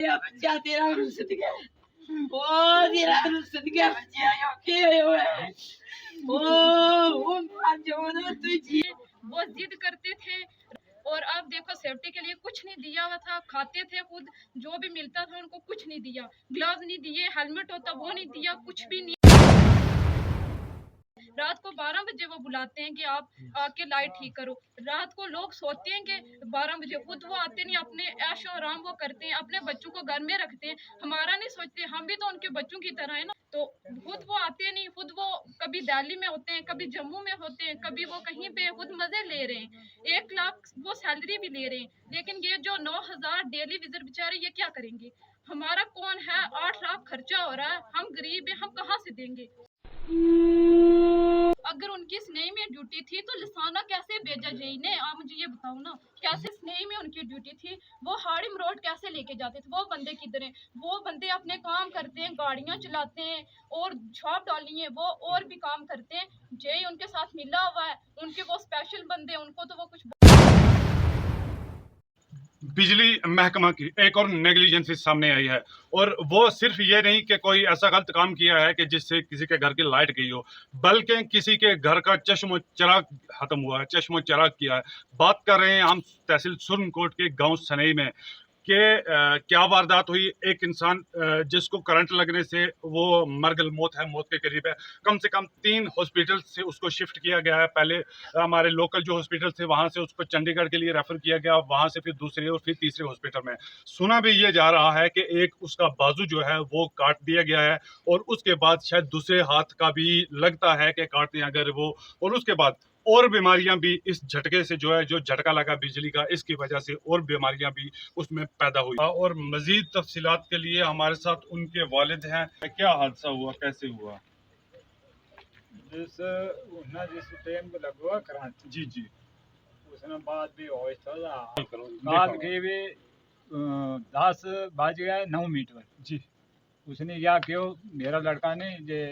Ya bच्चा तेरा रुसद गया ओ तेरा रुसद गया बच्चा यो के हो है ओ मान जो ना तुझी वो जिद करते थे। और अब देखो सेफ्टी के लिए कुछ नहीं दिया हुआ था, खाते थे खुद, जो भी मिलता था उनको कुछ नहीं दिया, ग्लव्स नहीं दिए, हेलमेट होता वो नहीं दिया, कुछ भी नहीं। रात को 12 बजे वो बुलाते हैं कि आप आके लाइट ठीक करो। रात को लोग सोते हैं कि 12 बजे, खुद वो आते नहीं, अपने ऐशो आराम वो करते हैं, अपने बच्चों को घर में रखते हैं, हमारा नहीं सोचते, हम भी तो उनके बच्चों की तरह है ना। तो खुद वो आते नहीं, खुद वो कभी दिल्ली में होते हैं, कभी जम्मू में होते हैं, कभी वो कहीं पे खुद मजे ले रहे हैं, 1 लाख वो सैलरी भी ले रहे हैं, लेकिन ये जो 9,000 डेली विजिट बेचारे ये क्या करेंगे। हमारा कौन है, 8 लाख खर्चा हो रहा है, हम गरीब हैं, हम कहाँ से देंगे। अगर उनकी स्नेही में ड्यूटी थी तो लसाना कैसे भेजा जेई ने, आप मुझे ये बताओ ना, कैसे स्नेही में उनकी ड्यूटी थी, वो हाड़िम रोड कैसे लेके जाते थे, वो बंदे किधर हैं, वो बंदे अपने काम करते हैं, गाड़ियां चलाते हैं और छाप डाली है वो, और भी काम करते हैं, जेई उनके साथ मिला हुआ है, उनके वो स्पेशल बंदे, उनको तो वो कुछ। बिजली महकमा की एक और नेग्लिजेंसी सामने आई है, और वो सिर्फ ये नहीं कि कोई ऐसा गलत काम किया है कि जिससे किसी के घर की लाइट गई हो, बल्कि किसी के घर का चश्मो चिराग खत्म हुआ है, चश्मो चिराग किया है। बात कर रहे हैं हम तहसील सुरनकोट के गांव सनई में कि क्या वारदात हुई। एक इंसान जिसको करंट लगने से वो मरगल मौत है, मौत के करीब है। कम से कम 3 हॉस्पिटल से उसको शिफ्ट किया गया है। पहले हमारे लोकल जो हॉस्पिटल थे वहां से उसको चंडीगढ़ के लिए रेफर किया गया, वहां से फिर दूसरे और फिर तीसरे हॉस्पिटल में। सुना भी ये जा रहा है कि एक उसका बाजू जो है वो काट दिया गया है, और उसके बाद शायद दूसरे हाथ का भी लगता है कि काट दिया अगर वो, और उसके बाद और बीमारियां भी इस झटके से जो है, जो झटका लगा बिजली का, इसकी वजह से और बीमारियां भी उसमें पैदा हुई। और मजीद तफसीलात के लिए हमारे साथ उनके वालिद हैं। क्या हादसा हुआ, कैसे हुआ? जिस टाइम को लगवा कराची जी जी, उसने बाद भी होश था काल के भी 10 बज गए 9 मिनट पर जी। उसने या क्यों मेरा लड़का ने जे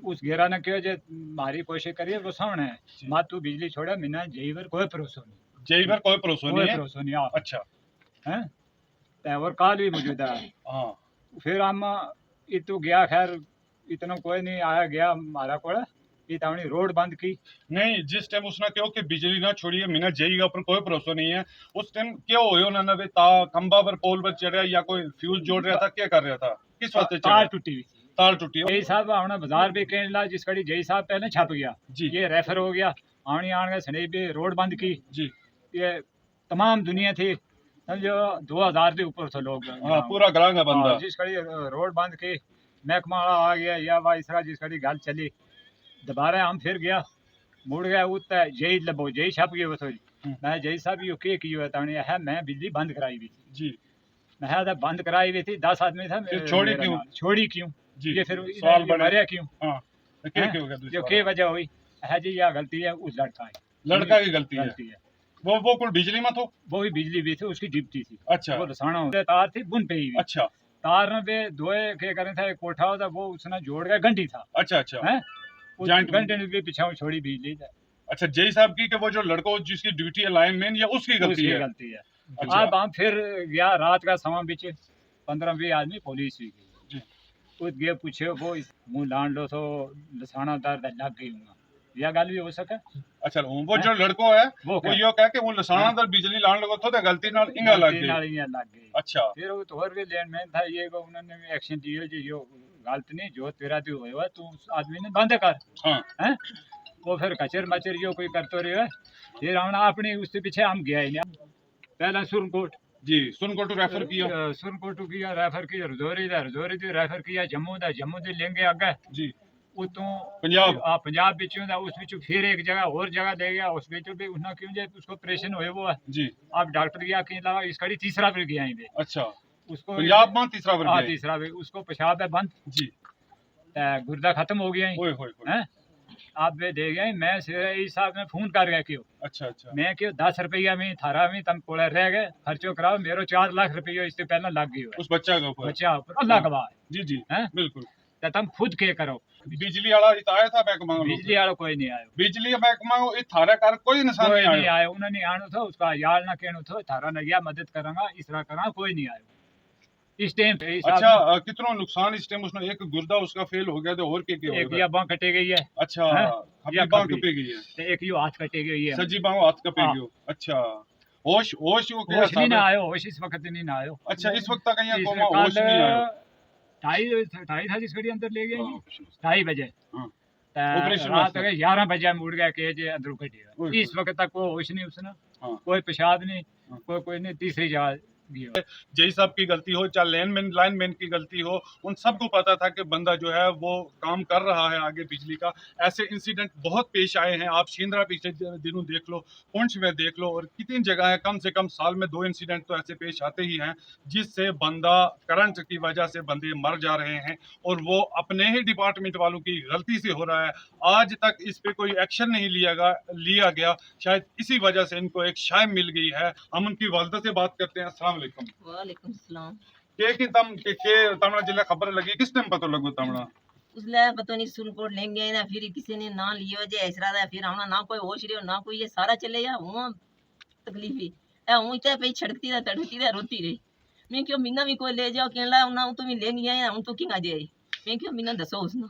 उस घेरा ने क्यों जे मारी कोशिश करी वो सामने है माँ तू बिजली छोड़ा मिना जेईवर कोई भरोसा नहीं, जेईवर कोई भरोसा नहीं है। भरोसा नहीं अच्छा है और काल भी मौजूद है। हाँ, फिर हम इतु गया, खैर इतना कोई नहीं आया गया हमारा को, इतनी रोड बंद की नहीं जिस टाइम उसने कहो कि बिजली ना छोड़िए मिना जेईगा पर कोई भरोसा नहीं है, उस टाइम क्या हो उन्होंने भी ता खंबा पर पोल पर चढ़ा या कोई फ्यूज जोड़ रहा था, क्या कर रहा था, किस वास्ते तार टूटी हुई थी, तार टूटी। जय साहब आना बाजार भी कहने लगा, जिस कड़ी जय साहब पहले छप गया जी, ये रेफर हो गया, आने आने सने भी रोड बंद की जी। ये तमाम दुनिया थी समझो 2000 के ऊपर थे लोग। हाँ, पूरा ग्रांग है बंदा। जिस कड़ी रोड बंद की महकमा आ गया या वाइस जिस कड़ी गल चली, दोबारा हम फिर गया मुड़ गया उत्तर जय लबो जय छप गए वो मैं जय साहब यो के है मैं बिजली बंद कराई हुई थी जी, मैं तो बंद कराई हुई थी 10 आदमी था, छोड़ी क्यों, छोड़ी क्यों जी, ये फिर सवाल मरिया क्यों, हाँ, जो के वजह हुई है जी या गलती है उस लड़का है, लड़का की गलती है। वो कुल बिजली में तो वो भी बिजली भी थी उसकी ड्यूटी थी। अच्छा, वो लसाना तार थी बुन पे ही। अच्छा, तार में पे दोए के करे था, एक कोठा होता वो उसने जोड़ के घंटी था। अच्छा अच्छा है जॉइंट घंटे ने भी पीछे छोड़ी बिजली। अच्छा, जय साहब की कि वो जो लड़को जिसकी ड्यूटी है लाइनमैन, या उसकी गलती है? गलती है। अच्छा। अब हम फिर गया रात का समा बीच 15-20 आदमी पुलिस भी गई, उस गए पूछे वो मुंह लान लो तो लसाना दर्द लग गई हूँ, यह गल भी हो सके। अच्छा, वो जो लड़को है वो यो कह के वो लसाना दर बिजली लान लगो तो गलती नाल इंगा लग गई। अच्छा, फिर वो तो और भी लेन में था ये को उन्होंने एक्शन दियो जो यो गलत नहीं जो तेरा तो होया तू आदमी ने बंद कर। हां हैं वो फिर कचर मचर यो कोई करते रहे, फिर हम अपने उसके पीछे हम गया ही नहीं। पहला सुरनकोट जी, सुरनकोट रेफर किया, सुरनकोट किया रेफर किया, रजौरी से रेफर किया, जम्मू से लेंगे आगे जी, उतों पंजाब पंजाब बिचों दा उस बिचों फिर एक जगह और जगह ले गया, उस बिचों भी उसने क्यों जे उसको ऑपरेशन होए वो है जी। अब डॉक्टर गया के अलावा इस कड़ी तीसरा भी गया ही। अच्छा, उसको पंजाब में तीसरा बार गया, तीसरा भी उसको पेशाब है बंद जी, गुर्दा खत्म हो गया ओए होए हैं। आप वे दे गए मैं इस साहब ने फोन कर गया क्यों। अच्छा अच्छा, मैं क्यों 10 रुपया में थारा में तम कोले रह गए खर्चो कराओ, मेरो 4 लाख रुपया इससे पहले लग गई उस बच्चा के ऊपर, बच्चा ऊपर अल्लाह गवाह जी जी हैं बिल्कुल। तो तुम खुद के करो। बिजली वाला आया था महकमा, बिजली वाला कोई नहीं आया, बिजली महकमा थारे कर कोई इंसान नहीं आया, उन्होंने आना था उसका यार ना कहना था थारा न गया मदद करांगा इस तरह करा कोई नहीं आया। इस टाइम पे अच्छा कितना नुकसान इस टाइम उसने एक गुर्दा उसका फेल हो गया तो और के हो एक गया या बांह कटे गई है अच्छा हैं? खब्बी या बांह खब्बी। कपे गई है ते एक यो हाथ कटे गई है सज्जी बांह हाथ कपे हाँ। गई अच्छा होश होश वो क्या होश नहीं साहब ना है? आयो होश इस वक्त नहीं ना आयो अच्छा इस वक्त तक यहाँ इसने कोमा होश कल नहीं आया ढाई था जिस घड़ी अंदर ले गए हाँ, 2:30 बजे हाँ। ते ऑपरेशन रात वास्ते। के 11 बजे मुड़ गया के जे अंदर ओए कटी इस वक्त तक कोई होश नहीं उसने हाँ। कोई पेशाब नहीं हाँ। कोई नहीं तीसरी जगह गया जय साहब की गलती हो चाहे लाइनमैन की गलती हो उन सबको पता था कि बंदा जो है वो काम कर रहा है आगे बिजली का ऐसे इंसिडेंट बहुत पेश आए हैं आप शिंद्रा पिछले दिनों देख लो पुंछ में देख लो और कितनी जगह है कम से कम साल में 2 इंसिडेंट तो ऐसे पेश आते ही हैं जिससे बंदा करंट की वजह से बंदे मर जा रहे हैं और वो अपने ही डिपार्टमेंट वालों की गलती से हो रहा है आज तक इस पे कोई एक्शन नहीं लिया गया शायद इसी वजह से इनको एक शाय मिल गई है हम उनकी वालदा से बात करते हैं अस्सलाम वालेकुम वालेकुम सलाम। के तमना जिला खबर लगी किस टाइम पता लगो तमना उसले पता नहीं सुनकोट लेंगे ना फिर किसी ने ना लियो जे ऐसरा दा फिर हमना ना कोई होश रियो ना कोई ये सारा चले या हुआ तकलीफ ही ए हूं इते पे छड़कती दा तड़कती दा रोती रही मैं क्यों मिना भी कोई ले जाओ केला ना तो मैं लेंगी आया हूं तो किंगा जाई मैं क्यों मिना दसो उसने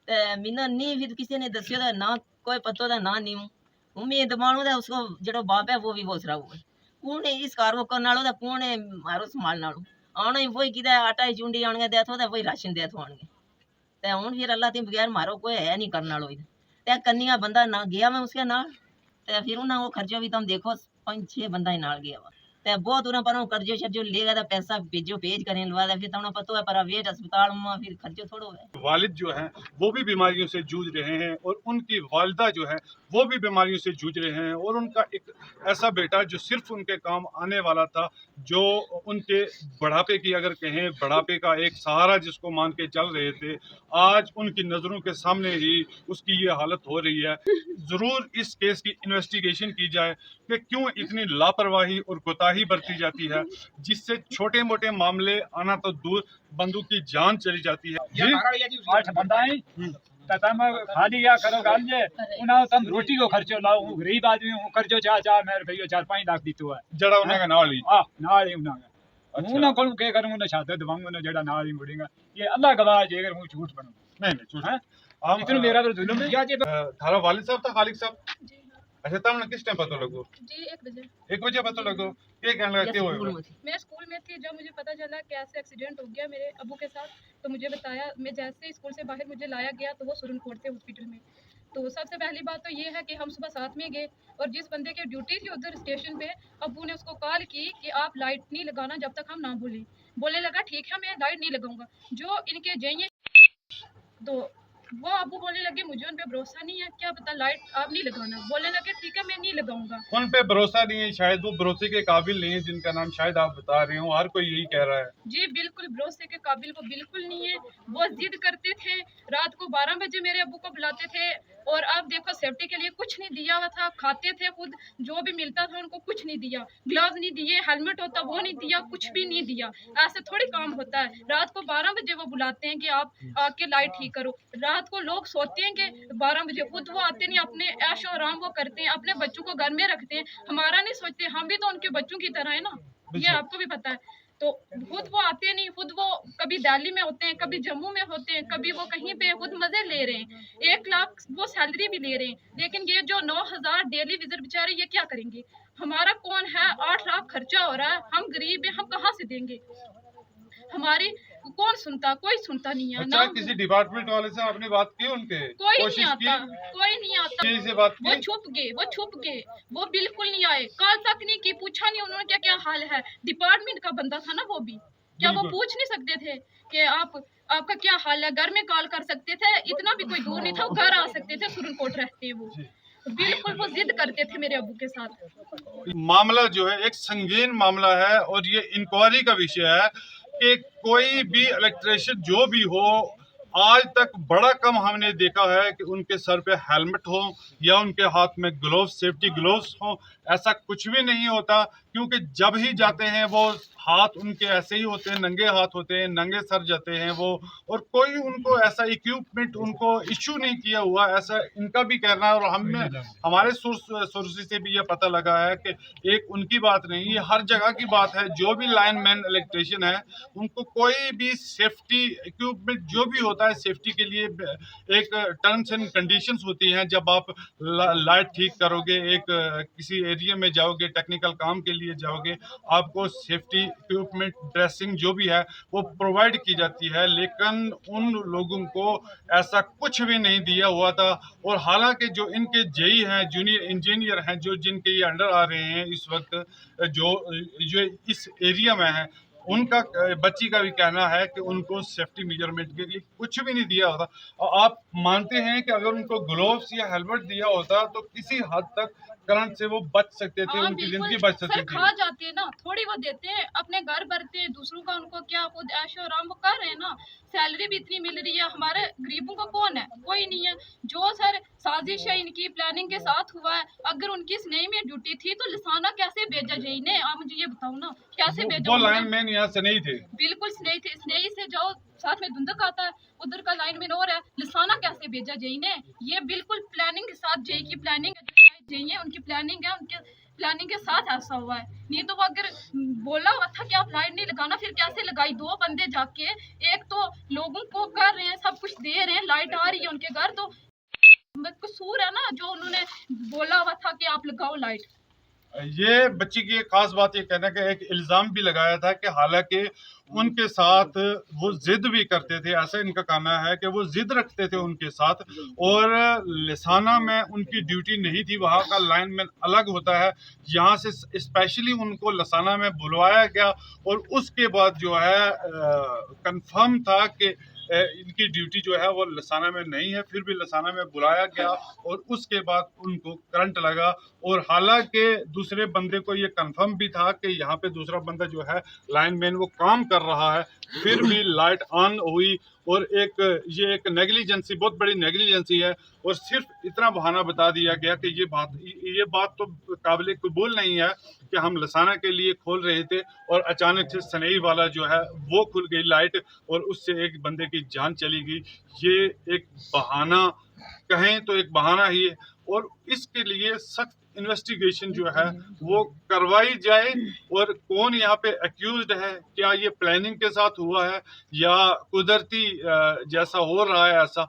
ते मिना नहीं फिर किसी ने दसियो दा ना कोई पतो दा ना नहीं हूं मैं दबाणू दा उसको जेड़ो बाप है वो भी बोसरा हुआ कौन है इस कार वो करने वालों दा कौन है मारो संभालने वालों आना ही वही किदा आटा ही चुंडी आने दे तो वही राशन दे तो आने ते हुन फिर अल्लाह ते बगैर मारो कोई है नहीं करने वालों ते कन्निया बंदा ना गया मैं उसके नाल ते फिर उन्हें वो खर्चो भी तुम देखो 5-6 बंदा ही नाल गया वा ते बहुत उन्हें पर कर्जो शर्जो लेगा तो पैसा भेज करें लवा दे फिर तुमने पता है प्राइवेट अस्पताल में फिर खर्चो थोड़ो है वालिद जो हैं वो भी बीमारियों से जूझ रहे हैं और उनकी वालिदा जो है वो भी बीमारियों से जूझ रहे हैं और उनका एक ऐसा बेटा जो सिर्फ उनके काम आने वाला था जो उनके बढ़ापे की अगर कहें बढ़ापे का एक सहारा जिसको मान के चल रहे थे आज उनकी नज़रों के सामने ही उसकी ये हालत हो रही है ज़रूर इस केस की इन्वेस्टिगेशन की जाए कि क्यों इतनी लापरवाही और कोताही बरती जाती है जिससे छोटे मोटे मामले आना तो दूर बंदूक की जान चली जाती है जी 8 बंदा है ते तम खाली या करो गल जे उना तम रोटी को खर्चो लाओ हूं गरीब आदमी हूं कर्जो 4 मैं रुपयो 4-5 लाख दीतो है जड़ा उन्हें नाल ही नाल ही उना उना को के करूं ना छाते दवाऊं ना जेड़ा नाल ही मुड़ेगा ये अल्लाह गवाह जे अगर हूं झूठ बनूं नहीं झूठ हैं हम इतना मेरा तो जुल्म है या जे थारा वालिद साहब था खालिक साहब जी हाँ अच्छा तमने किस टाइम पता लगो जी 1 बजे 1 बजे पता लगो ये कहने लगा क्यों स्कूल हुआ में थी मैं स्कूल में थी जब मुझे पता चला कि ऐसे एक्सीडेंट हो गया मेरे अबू के साथ तो मुझे बताया मैं जैसे ही स्कूल से बाहर मुझे लाया गया तो वो सुरनकोट थे हॉस्पिटल में तो सबसे पहली बात तो ये है कि हम सुबह साथ में गए और जिस बंदे की ड्यूटी थी उधर स्टेशन पे अबू ने उसको कॉल की कि आप लाइट नहीं लगाना जब तक हम ना बोलने लगा ठीक है मैं लाइट नहीं लगाऊंगा जो इनके जाइए तो वो अबू बोलने लगे मुझे उन पे भरोसा नहीं है क्या पता लाइट आप नहीं लगाना बोलने लगे ठीक है मैं नहीं लगाऊंगा उन पे भरोसा नहीं है शायद वो भरोसे के काबिल नहीं है जिनका नाम शायद आप बता रहे हो हर कोई यही कह रहा है जी बिल्कुल भरोसे के काबिल वो बिल्कुल नहीं है वो जिद करते थे रात को 12 बजे मेरे अब्बू को बुलाते थे और अब देखो सेफ्टी के लिए कुछ नहीं दिया हुआ था खाते थे खुद जो भी मिलता था उनको कुछ नहीं दिया ग्लव्स नहीं दिए हेलमेट होता वो नहीं दिया कुछ भी नहीं दिया ऐसे थोड़ी काम होता है रात को 12 बजे वो बुलाते हैं कि आप आके लाइट ठीक करो रात को लोग सोते हैं कि 12 बजे खुद वो आते नहीं अपने ऐशो आराम वो करते हैं अपने बच्चों को घर में रखते हैं हमारा नहीं सोचते हम भी तो उनके बच्चों की तरह है ना ये आपको भी पता है तो खुद वो आते नहीं खुद वो कभी दिल्ली में होते हैं कभी जम्मू में होते हैं कभी वो कहीं पे खुद मजे ले रहे हैं 1 लाख वो सैलरी भी ले रहे हैं लेकिन ये जो 9,000 डेली विजिट बेचारे ये क्या करेंगे हमारा कौन है 8 लाख खर्चा हो रहा है हम गरीब हैं हम कहाँ से देंगे हमारी कौन सुनता कोई सुनता नहीं है अच्छा ना किसी डिपार्टमेंट वाले से आपने बात की उनके कोई नहीं कोशिश आता की कोई नहीं आता किसी से बात वो की छुप गए वो बिल्कुल नहीं आए कल तक नहीं की पूछा नहीं उन्होंने क्या क्या हाल है डिपार्टमेंट का बंदा था ना वो भी क्या वो बिल्कुल। पूछ नहीं सकते थे कि आपका क्या हाल है घर में कॉल कर सकते थे इतना भी कोई दूर नहीं था वो घर आ सकते थे सुरनकोट रहते हैं वो बिल्कुल वो जिद करते थे मेरे अबू के साथ मामला जो है एक संगीन मामला है और ये इंक्वायरी का विषय है कि कोई भी इलेक्ट्रिशियन जो भी हो आज तक बड़ा कम हमने देखा है कि उनके सर पे हेलमेट हो या उनके हाथ में ग्लोव्स सेफ्टी ग्लोव्स हो ऐसा कुछ भी नहीं होता क्योंकि जब ही जाते हैं वो हाथ उनके ऐसे ही होते हैं, नंगे हाथ होते हैं, नंगे सर जाते हैं वो, और कोई उनको ऐसा इक्विपमेंट उनको इश्यू नहीं किया हुआ, ऐसा इनका भी कहना है। और हमें हमारे सोर्सेज से भी ये पता लगा है कि एक उनकी बात नहीं, ये हर जगह की बात है। जो भी लाइनमैन इलेक्ट्रिशियन है उनको कोई भी सेफ्टी इक्विपमेंट जो भी होता है, सेफ्टी के लिए एक टर्म्स एंड कंडीशंस होती हैं। जब आप लाइट ठीक करोगे, एक किसी एरिया में जाओगे, टेक्निकल काम के लिए जाओगे, आपको सेफ्टी इक्विपमेंट, ड्रेसिंग जो भी है वो प्रोवाइड की जाती है। लेकिन उन लोगों को ऐसा कुछ भी नहीं दिया हुआ था। और हालांकि जो इनके जेई हैं, जूनियर इंजीनियर हैं, जो जिनके ये अंडर आ रहे हैं इस वक्त, जो इस एरिया में है, उनका बच्ची का भी कहना है कि उनको सेफ्टी मेजरमेंट के लिए कुछ भी नहीं दिया होता। और आप मानते हैं कि अगर उनको ग्लोव्स या हेलमेट दिया होता तो किसी हद तक करंट से वो बच सकते थे, हाँ, उनकी बिल्कुल। जिंदगी बच सकती सर थी। खा जाते हैं ना, थोड़ी वो देते हैं, अपने घर भरते हैं, दूसरों का उनको क्या, खुद ऐशो आराम वो कर रहे हैं ना, सैलरी भी इतनी मिल रही है। हमारे गरीबों का कौन है? कोई नहीं है। जो सर साजिश है इनकी प्लानिंग के साथ हुआ है। अगर उनकी स्नेही में ड्यूटी थी तो लिसाना कैसे भेजा जाए इन्हें? आप मुझे ये बताओ ना, कैसे भेजा? वो लाइनमैन यहाँ से नहीं थे, बिल्कुल स्नेही थे। स्नेही से जाओ, साथ में धुंधक आता है, उधर का लाइनमैन और है, लिसाना कैसे भेजा जाए इन्हें? ये बिल्कुल प्लानिंग के साथ, जेई की प्लानिंग है, जेई है उनकी प्लानिंग है, उनके प्लानिंग के साथ ऐसा हुआ है। नहीं तो वो अगर बोला हुआ था कि आप लाइट नहीं लगाना, फिर कैसे लगाई? दो बंदे जाके, एक तो लोगों को कर रहे हैं, सब कुछ दे रहे हैं, लाइट आ रही है उनके घर, तो कसूर है ना जो उन्होंने बोला हुआ था कि आप लगाओ लाइट। ये बच्ची की एक खास बात ये कहना कि एक इल्ज़ाम भी लगाया था कि हालांकि उनके साथ वो जिद भी करते थे, ऐसा इनका कहना है कि वो जिद रखते थे उनके साथ। और लिसाना में उनकी ड्यूटी नहीं थी, वहाँ का लाइनमैन अलग होता है। यहाँ से स्पेशली उनको लसाना में बुलवाया गया और उसके बाद जो है कंफर्म था कि इनकी ड्यूटी जो है वो लसाना में नहीं है, फिर भी लसाना में बुलाया गया और उसके बाद उनको करंट लगा। और हालांकि दूसरे बंदे को ये कंफर्म भी था कि यहाँ पे दूसरा बंदा जो है लाइनमैन वो काम कर रहा है, फिर भी लाइट ऑन हुई। और ये एक नेग्लिजेंसी, बहुत बड़ी नेग्लिजेंसी है। और सिर्फ इतना बहाना बता दिया गया कि ये बात तो काबिल कबूल नहीं है कि हम लसाना के लिए खोल रहे थे और अचानक से सनई वाला जो है वो खुल गई लाइट और उससे एक बंदे की जान चली गई। ये एक बहाना कहें तो एक बहाना ही है। और इसके लिए सख्त इन्वेस्टिगेशन जो है वो करवाई जाए। और कौन यहाँ पे एक्यूज्ड है, क्या ये प्लानिंग के साथ हुआ है या कुदरती जैसा हो रहा है ऐसा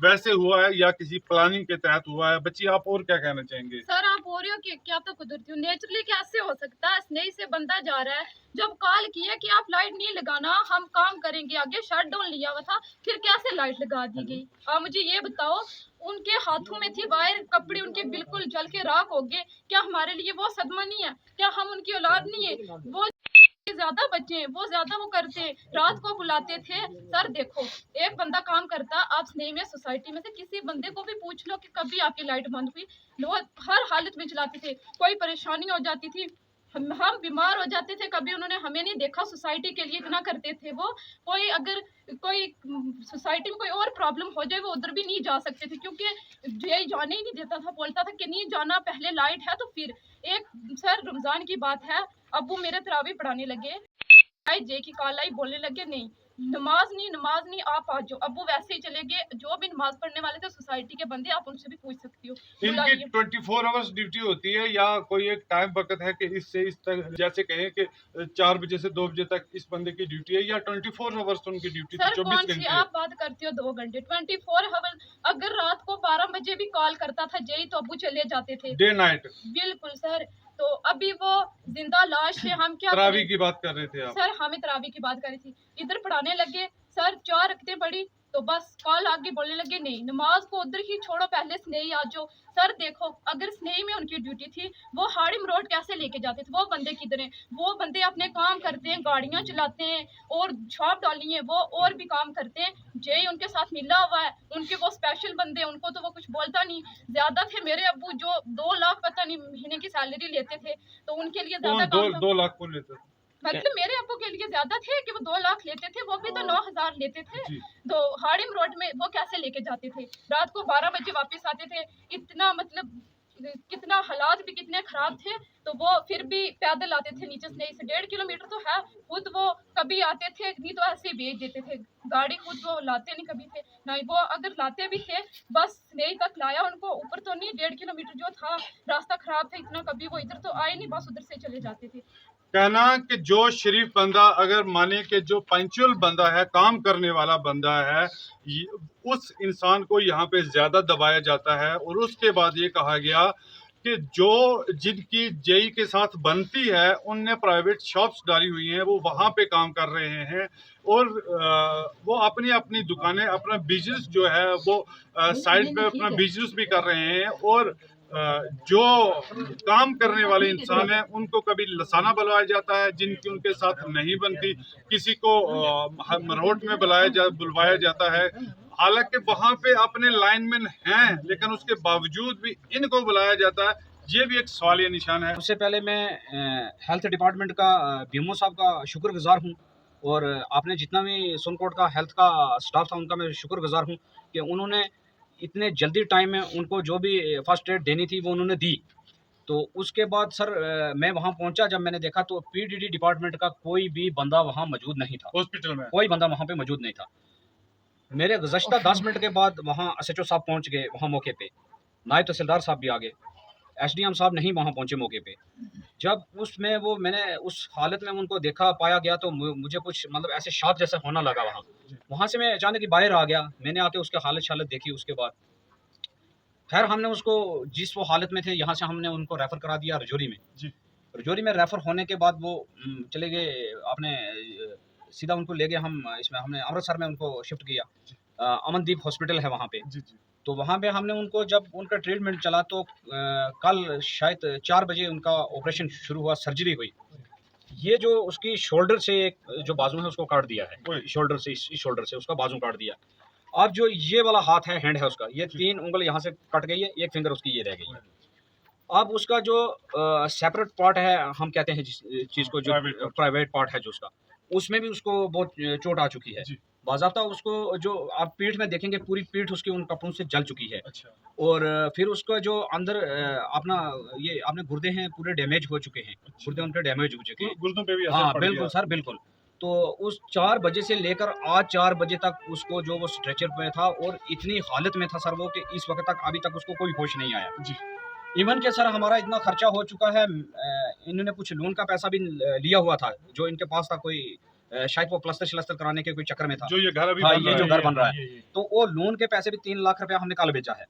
वैसे हुआ है या किसी प्लानिंग के तहत हुआ है? बच्ची आप और क्या कहना चाहेंगे? सर आप बोल रहे हो कि क्या तो कुदरती, नेचुरली कैसे हो सकता है? स्नेही से बंदा जा रहा है, जब कॉल किया कि आप लाइट नहीं लगाना, हम काम करेंगे आगे, शट डाउन लिया हुआ था, फिर कैसे लाइट लगा दी गई? आप मुझे ये बताओ। उनके हाथों में थी वायर, कपड़े उनके बिल्कुल जल के राख हो गए। क्या हमारे लिए वो सदमा नहीं है? क्या हम उनकी औलाद नहीं है? वो ज्यादा बच्चे हैं, वो ज्यादा वो करते हैं, रात को बुलाते थे। सर देखो, एक बंदा काम करता, आप स्नेह में सोसाइटी में से किसी बंदे को भी पूछ लो कि कभी आपकी लाइट बंद हुई? लोग हर हालत में चलाते थे, कोई परेशानी हो जाती थी, हम बीमार हो जाते थे, कभी उन्होंने हमें नहीं देखा। सोसाइटी के लिए इतना करते थे वो। कोई अगर कोई सोसाइटी में कोई और प्रॉब्लम हो जाए वो उधर भी नहीं जा सकते थे, क्योंकि ये जाने ही नहीं देता था, बोलता था कि नहीं जाना, पहले लाइट है तो फिर। एक सर रमजान की बात है, अब वो मेरे तरावी पढ़ाने लगे, जे की कॉल आई, बोलने लगे नहीं नमाज नहीं, आप आ जाओ। अब वो वैसे ही चले गए। जो भी नमाज पढ़ने वाले थे सोसाइटी के बंदे, आप उनसे भी पूछ सकती हो। इनकी 24 आवर्स ड्यूटी होती है या कोई एक टाइम वक्त है कि इससे इस तक, जैसे कहें कि 4 बजे से 2 बजे तक इस बंदे की ड्यूटी है, या 24 आवर्स उनकी ड्यूटी सर 24 कौन सी घंटे? आप बात करती हो 2 घंटे? 24 आवर। अगर रात को 12 बजे भी कॉल करता था जेई तो अबू चले जाते थे डे नाइट। बिल्कुल सर। तो अभी वो जिंदा लाश है, हम क्या तरावी करें? की बात कर रहे थे आप? सर हमें तरावी की बात करी थी, इधर पढ़ाने लगे सर, 4 रखते पड़ी तो बस कॉल आगे बोलने लगे नहीं नमाज को उधर ही छोड़ो, पहले स्नेही आ जाओ। सर देखो, अगर स्नेही में उनकी ड्यूटी थी, वो हाड़िम रोड कैसे लेके जाते थे? वो बंदे किधर हैं? वो बंदे अपने काम करते हैं, गाड़ियां चलाते हैं और शॉप डाली है वो, और भी काम करते हैं। जय उनके साथ मिला हुआ है, उनके वो स्पेशल बंदे, उनको तो वो कुछ बोलता नहीं। ज्यादा थे मेरे अब्बू जो 2 लाख पता नहीं महीने की सैलरी लेते थे, तो उनके लिए ज्यादा काम था। 2 लाख को लेते थे? मतलब मेरे अब्बू के लिए ज्यादा थे कि वो 2 लाख लेते थे, वो भी तो 9,000 लेते थे। तो हाड़िम रोड में वो कैसे लेके जाते थे? रात को 12 बजे वापस आते थे। इतना मतलब कितना हालात भी कितने खराब थे, तो वो फिर भी पैदल आते थे नीचे से 1.5 किलोमीटर तो है, खुद वो कभी आते थे नहीं तो ऐसे ही भेज देते थे, गाड़ी खुद वो लाते नहीं कभी थे ना, वो अगर लाते भी थे बस स्नेही तक लाया उनको, ऊपर तो नहीं। 1.5 किलोमीटर जो था रास्ता खराब था इतना, कभी वो इधर तो आए नहीं, बस उधर से चले जाते थे। कहना कि जो शरीफ बंदा, अगर माने कि जो पंचुअल बंदा है, काम करने वाला बंदा है, उस इंसान को यहाँ पे ज्यादा दबाया जाता है। और उसके बाद ये कहा गया कि जो जिनकी जेई के साथ बनती है उनने प्राइवेट शॉप्स डाली हुई हैं, वो वहाँ पे काम कर रहे हैं और वो अपनी अपनी दुकानें, अपना बिजनेस जो है वो साइड पे अपना बिजनेस भी कर रहे हैं। और जो काम करने वाले इंसान हैं उनको कभी लसाना बुलवाया जाता है जिनकी उनके साथ नहीं बनती, किसी को मरोट में बुलवाया जाता है। हालांकि वहां पे अपने लाइनमैन हैं लेकिन उसके बावजूद भी इनको बुलाया जाता है, ये भी एक सवालिया निशान है। उससे पहले मैं हेल्थ डिपार्टमेंट का बीएमओ साहब का शुक्रगुजार हूँ, और आपने जितना भी सुनकोट का हेल्थ का स्टाफ था उनका मैं शुक्रगुजार हूँ कि उन्होंने इतने जल्दी टाइम में उनको जो भी फर्स्ट एड देनी थी वो उन्होंने दी। तो उसके बाद सर मैं वहाँ पहुँचा, जब मैंने देखा तो पीडीडी डिपार्टमेंट का कोई भी बंदा वहाँ मौजूद नहीं था, हॉस्पिटल में कोई बंदा वहाँ पे मौजूद नहीं था। मेरे गुज़श्ता 10 मिनट के बाद वहाँ एसएचओ साहब पहुँच गए वहाँ मौके पे, नायब तहसीलदार साहब भी आ गए, एसडीएम साहब नहीं वहाँ पहुँचे मौके पे। जब उसमें वो मैंने उस हालत में उनको देखा पाया गया तो मुझे कुछ मतलब ऐसे शॉक जैसा होना लगा। वहाँ से मैं अचानक ही बाहर आ गया, मैंने आके उसके हालत देखी। उसके बाद खैर हमने उसको जिस वो हालत में थे यहाँ से हमने उनको रेफ़र करा दिया रजौरी में। रजौरी में रेफ़र होने के बाद वो चले गए, आपने सीधा उनको ले गए हमने अमृतसर में उनको शिफ्ट किया, अमनदीप हॉस्पिटल है वहाँ पे। तो वहाँ पे हमने उनको, जब उनका ट्रीटमेंट चला तो कल शायद 4 बजे उनका ऑपरेशन शुरू हुआ, सर्जरी हुई। ये जो उसकी शोल्डर से एक जो बाजू है उसको काट दिया है, शोल्डर से, इस शोल्डर से उसका बाजू काट दिया। अब जो ये वाला हाथ है, हैंड है उसका, ये 3 उंगल यहाँ से कट गई है, एक फिंगर उसकी ये रह गई है। अब उसका जो सेपरेट पार्ट है, हम कहते हैं जिस चीज़ को, जो प्राइवेट पार्ट है जो उसका, उसमें भी उसको बहुत चोट आ चुकी है। बाज़ाब्ता उसको जो आप पीठ में देखेंगे पूरी पीठ उसकी उन कपड़ों से जल चुकी है। और फिर उसका जो अंदर अपना ये अपने गुर्दे हैं पूरे डैमेज हो चुके हैं, गुर्दे उनके डैमेज हो चुके हैं, गुर्दों पे भी असर हाँ पड़ बिल्कुल गया। सर बिल्कुल। तो उस 4 बजे से लेकर आज 4 बजे तक उसको जो वो स्ट्रेचर पे था और इतनी हालत में था सर वो कि इस वक्त तक अभी तक उसको कोई होश नहीं आया। इवन के सर हमारा इतना खर्चा हो चुका है, इन्होंने कुछ लोन का पैसा भी लिया हुआ था जो इनके पास था, कोई शायद वो प्लास्टर श्लस्तर कराने के कोई चक्कर में था, जो ये घर अभी हाँ, बन ये रहा जो है, घर बन रहा है। तो वो लोन के पैसे भी 3 लाख रुपया हमने कल भेजा है।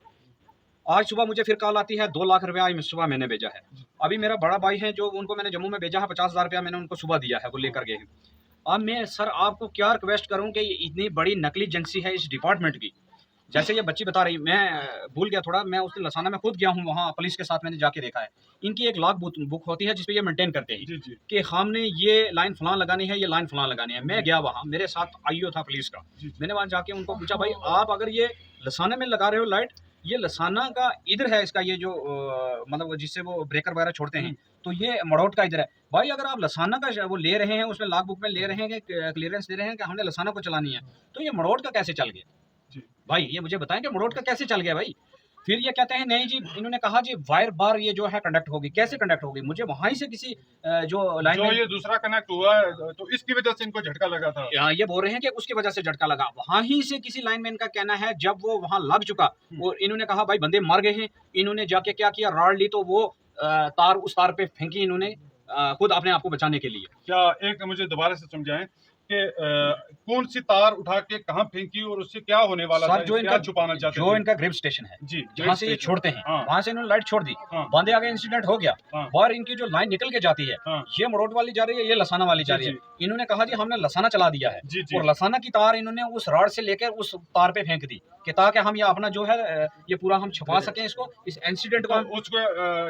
आज सुबह मुझे फिर कॉल आती है 2 लाख रुपया आज सुबह मैंने भेजा है। अभी मेरा बड़ा भाई है जो उनको मैंने जम्मू में भेजा है, 50,000 रुपया मैंने उनको सुबह दिया है, वो लेकर गए हैं। अब मैं सर आपको क्या रिक्वेस्ट करूं कि इतनी बड़ी नकली एजेंसी है इस डिपार्टमेंट की, जैसे ये बच्ची बता रही, मैं भूल गया थोड़ा, मैं उस दिन लसाना में खुद गया हूँ, वहाँ पुलिस के साथ मैंने जाके देखा है। इनकी एक लॉग बुक होती है जिसपे ये मेंटेन करते हैं कि हमने ये लाइन फलां लगानी है, ये लाइन फलां लगानी है। मैं गया वहाँ, मेरे साथ आईओ था पुलिस का, मैंने वहाँ जाके उनको पूछा भाई आप अगर ये लसाना में लगा रहे हो लाइट, ये लसाना का इधर है इसका ये जो मतलब जिससे वो ब्रेकर वगैरह छोड़ते हैं, तो ये मड़ोट का इधर है। भाई अगर आप लसाना का वो ले रहे हैं, उसमें लॉग बुक में ले रहे हैं कि क्लियरेंस दे रहे हैं कि हमने लसाना को चलानी है, तो ये मड़ोट का कैसे चल गया भाई? ये मुझे बताएं कि मड़ोट का कैसे चल गया भाई? फिर ये कहते हैं नहीं जी, इन्होंने कहा जी वायर बार ये जो है कंडक्ट होगी। कैसे कंडक्ट होगी? मुझे वहीं से किसी जो लाइन जो ये दूसरा कनेक्ट हुआ है तो इसकी वजह से इनको झटका लगा था। ये बोल रहे हैं कि उसकी वजह से झटका लगा। वहां ही से किसी लाइनमैन का कहना है जब वो वहां लग चुका और इन्होंने कहा भाई बंदे मर गए हैं, इन्होंने जाके क्या किया, रॉड ली तो वो तार उस तार पे फेंकी इन्होंने खुद अपने आप को बचाने के लिए। क्या एक मुझे दोबारा से समझाएं कि कौन सी तार उठा के कहाँ फेंकी और उससे क्या होने वाला था? जो इनका छुपाना चाहते जो इनका ग्रिप स्टेशन है जी, जहाँ से ये छोड़ते हैं, हाँ, वहाँ से इन्होंने लाइट छोड़ दी, हाँ, बंदे आगे इंसिडेंट हो गया, हाँ, और इनकी जो लाइन निकल के जाती है, हाँ, ये मरोट वाली जा रही है, ये लसाना वाली जा रही है। इन्होंने कहा जी हमने लसाना चला दिया है, और लसाना की तार इन्होंने उस रॉड से लेकर उस तार पे फेंक दी कि ताकि हम ये अपना जो है ये पूरा हम छुपा सकें इसको, इस इंसिडेंट को। उसको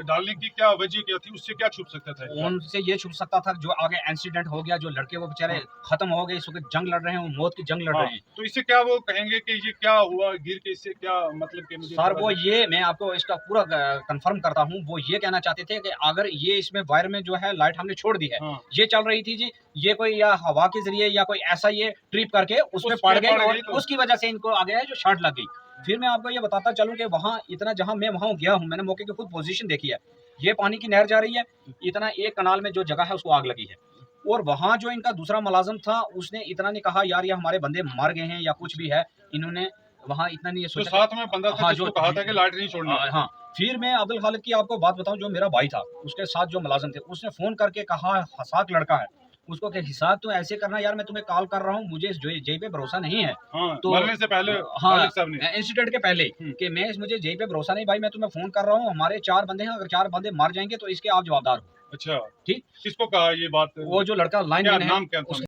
डालने की क्या वजह क्या थी? उससे क्या छुप सकता था? उनसे ये छुप सकता था जो आगे इंसिडेंट हो गया, जो लड़के वो बेचारे खत्म हो गए, इस वक्त जंग लड़ रहे हैं, मौत की जंग लड़ रहे हैं। तो इससे क्या वो कहेंगे कि ये क्या हुआ गिर के, इससे क्या मतलब कि मुझे सर वो ये मैं आपको इसका पूरा कंफर्म करता हूँ, वो ये कहना चाहते थे कि अगर ये इसमें वायर में जो है लाइट हमने छोड़ दी है, ये चल रही थी जी, ये कोई या हवा के जरिए या कोई ऐसा ये ट्रिप करके उसमें पड़ गई और उसकी वजह से इनको आ गया है जो शॉर्ट लग गई। फिर मैं आपको ये बताता चलूँ कि वहाँ इतना, जहाँ मैं वहाँ गया हूँ, मैंने मौके की खुद पोजीशन देखी है। ये पानी की नहर जा रही है, इतना एक कनाल में जो जगह है उसको आग लगी है। और वहाँ जो इनका दूसरा मुलाजिम था उसने इतना नहीं कहा यार ये हमारे बंदे मर गए हैं या कुछ भी है, इन्होंने वहाँ इतना नहीं ये तो सोचा। साथ में बंदा था हाँ, जिसको जो कहा था कि लाइट नहीं छोड़ना। हाँ, फिर मैं अब्दुल खालिद की आपको बात बताऊं, जो मेरा भाई था उसके साथ जो मुलाजिम थे, उसने फोन करके कहा, हसाक लड़का है उसको, कि हिसाब तो ऐसे करना यार, मैं तुम्हें कॉल कर रहा हूँ, मुझे जय पे भरोसा नहीं है। हाँ, तो मरने से पहले हाँ, खालिद साहब ने। इंसिडेंट के पहले कि मुझे जय पे भरोसा नहीं भाई, मैं तुम्हें फोन कर रहा हूँ, हमारे 4 बंदे हैं, अगर 4 बंदे मर जाएंगे तो इसके आप जवाबदार हो। अच्छा, ठीक। किसको कहा ये बात? वो जो लड़का लाइन क्या मैन है, नाम क्या था?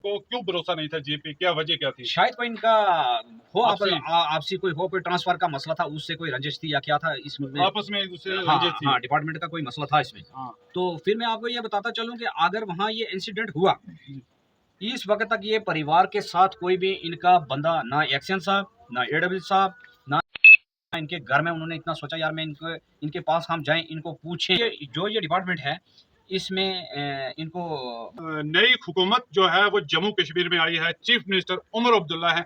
को क्यों भरोसा नहीं था जी पे? क्या वजह क्या थी? शायद कोई इनका हो आपसी कोई हो, कोई ट्रांसफर का मसला था, उससे कोई रंजिश थी या क्या था इसमें। आपस में एक दूसरे हाँ, रंजिश थी। हाँ, डिपार्टमेंट का कोई मसला था इसमें। हाँ। तो फिर मैं आपको ये बताता चलूं कि अगर वहाँ ये इंसिडेंट हुआ, इस वक्त तक ये परिवार के साथ कोई भी इनका बंदा, ना एक्शन साहब, ना एडब्ल्यू साहब, ना इनके घर में उन्होंने इतना सोचा यार मैं इनके पास हम जाएं, इनको पूछें। जो ये डिपार्टमेंट है इसमें इनको नई हुकूमत जो है वो जम्मू कश्मीर में आई है, चीफ मिनिस्टर उमर अब्दुल्ला है,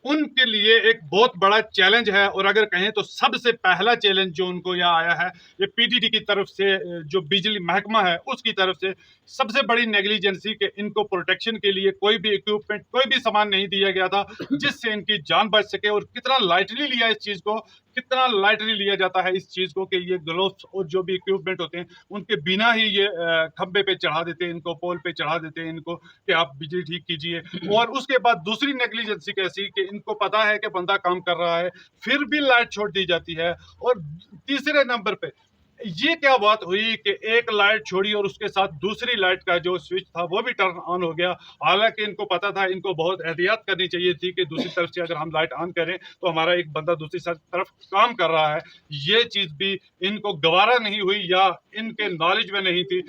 उनके लिए एक बहुत बड़ा चैलेंज है। और अगर कहें तो सबसे पहला चैलेंज जो उनको यहाँ आया है, ये पीटीटी की तरफ से, जो बिजली महकमा है उसकी तरफ से सबसे बड़ी नेग्लिजेंसी के इनको प्रोटेक्शन के लिए कोई भी इक्विपमेंट, कोई भी सामान नहीं दिया गया था जिससे इनकी जान बच सके। और कितना लाइटली लिया इस चीज को, कितना लाइटली लिया जाता है इस चीज को कि ये ग्लोव्स और जो भी इक्विपमेंट होते हैं उनके बिना ही ये खंबे पे चढ़ा देते हैं इनको, पोल पे चढ़ा देते हैं इनको कि आप बिजली ठीक कीजिए। और उसके बाद दूसरी नेग्लिजेंसी कैसी कि इनको पता है कि बंदा काम कर रहा है फिर भी लाइट छोड़ दी जाती है। और तीसरे नंबर पे ये क्या बात हुई कि एक लाइट छोड़ी और उसके साथ दूसरी लाइट का जो स्विच था वो भी टर्न ऑन हो गया। हालांकि इनको पता था, इनको बहुत एहतियात करनी चाहिए थी कि दूसरी तरफ से अगर हम लाइट ऑन करें तो हमारा एक बंदा दूसरी तरफ काम कर रहा है। ये चीज भी इनको गवारा नहीं हुई या इनके नॉलेज में नहीं थी।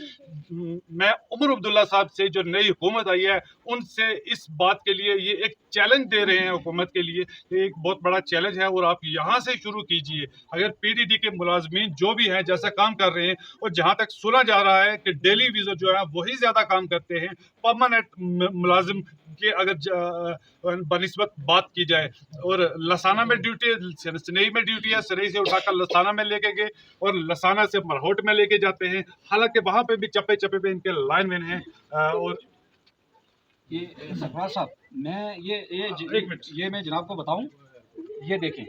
मैं उमर अब्दुल्ला साहब से, जो नई हुकूमत आई है, उनसे इस बात के लिए ये एक चैलेंज दे रहे हैं हुकूमत के लिए, एक बहुत बड़ा चैलेंज है और आप यहाँ से शुरू कीजिए। अगर पीडीडी के मुलाजमीन जो भी हैं जैसा काम कर रहे हैं, और जहाँ तक सुना जा रहा है कि डेली विजो जो है वही ज्यादा काम करते हैं परमानेंट मुलाजिम के, अगर बनिस्बत बात की जाए। और लसाना में ड्यूटी, सनई में ड्यूटी है, सनई से उठाकर लसाना में लेके गए और लसाना से मरहोट में लेके जाते हैं। हालांकि वहां पे भी चप्पे चप्पे पे इनके लाइनमैन हैं। और ये सरफराज साहब, मैं ये मैं जनाब को बताऊं, ये देखें,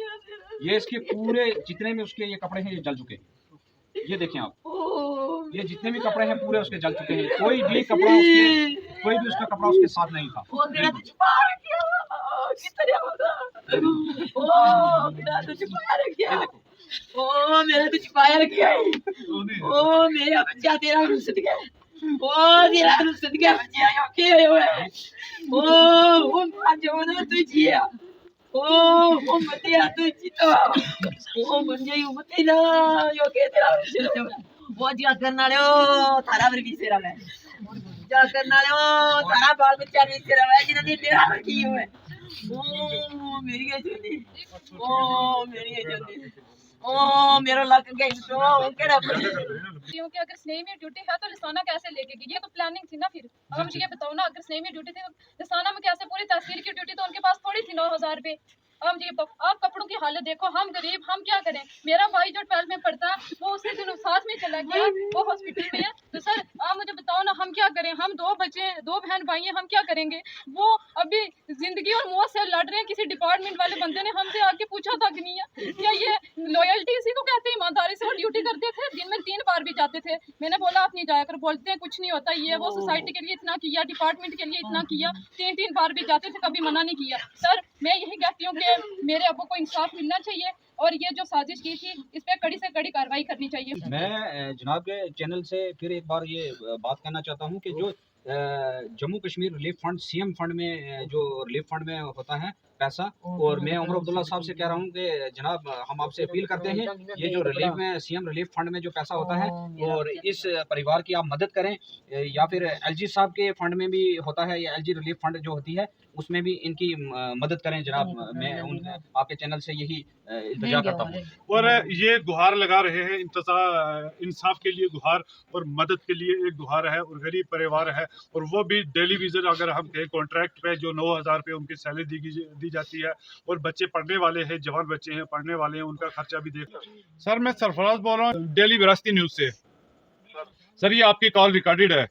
ये इसके पूरे जितने भी उसके ये कपड़े हैं ये जल चुके हैं। ये देखें आप, ये जितने भी कपड़े हैं पूरे उसके जल चुके हैं। कोई भी उसका कपड़ा उसके साथ नहीं था। ओ मेरा तो छुपाया रखिया है। ओ मेरा बच्चा तेरा रुसत गया। ओ तेरा रुसत गया बच्चा, यो के है। ओ मां तू जिया। ओ मतिया तू जीतो। ओ मंजे यू मती ना, यो के तेरा रुसत। वो जा करना लो थारा वर बीसेरा है। जा करना लो थारा बाल बच्चा बीसेरा है जिन्हें तेरा रखी हुए। ओ मेरी के चली। ओ मेरी के चली। ओ मेरा लक गई तो केड़ा क्योंकि अगर स्नेही में ड्यूटी है तो लसाना कैसे लेके गई? ये तो प्लानिंग थी ना। फिर अब मुझे ये बताओ ना, अगर स्नेही में ड्यूटी थी तो लसाना में कैसे? पूरी तहसील की ड्यूटी तो उनके पास थोड़ी थी 9,000 रुपए। अब मुझे बताओ, आप कपड़ों की हालत देखो, हम गरीब, हम क्या करें? मेरा भाई जो 12 में पढ़ता है वो उसी दिन साथ में चला गया, वो हॉस्पिटल में है। तो सर आप मुझे बताओ ना, हम क्या करें? हम 2 बच्चे, 2 बहन भाई हैं, हम क्या करेंगे? वो अभी जिंदगी और मौत से लड़ रहे हैं। किसी डिपार्टमेंट वाले बंदे ने हमसे आके पूछा तक नहीं है। क्या ये लॉयल्टी इसी को कहते हैं? ईमानदारी से वो ड्यूटी करते थे, दिन में 3 बार भी जाते थे। मैंने बोला आप नहीं जाया कर, बोलते हैं कुछ नहीं होता, ये वो सोसाइटी के लिए इतना किया, डिपार्टमेंट के लिए इतना किया, 3 बार भी जाते थे, कभी मना नहीं किया। सर मैं यही कहती हूँ कि मेरे अब्बू को इंसाफ मिलना चाहिए और ये जो साजिश की थी इस पे कड़ी से कड़ी कार्रवाई करनी चाहिए। मैं जनाब के चैनल से फिर एक बार ये बात कहना चाहता हूँ कि जो Jammu Kashmir relief fund, CM fund में, जो रिलीफ फंड में होता है पैसा, और मैं उमर अब्दुल्ला साहब से कह रहा हूँ कि जनाब हम आपसे अपील करते हैं, ये जो रिलीफ में, सीएम रिलीफ फंड में जो पैसा होता है और इस परिवार की आप मदद करें, या फिर एलजी साहब के फंड में भी होता है, या एलजी रिलीफ फंड जो होती है उसमें भी इनकी मदद करें जनाब। मैं आपके चैनल से यही इल्तिजा करता हूँ। और ये गुहार लगा रहे हैं इंसाफ के लिए गुहार और मदद के लिए एक गुहार है। और गरीब परिवार है, और वो भी डेली विजिट अगर हम कहें कॉन्ट्रैक्ट पे जो 9,000 रुपये उनकी सैलरी दी जाती है, और बच्चे पढ़ने वाले हैं, जवान बच्चे हैं, पढ़ने वाले हैं, उनका खर्चा भी देख। सर मैं सरफराज बोल रहा हूँ डेली विरासती न्यूज़ से। सर ये आपकी कॉल रिकॉर्डेड है।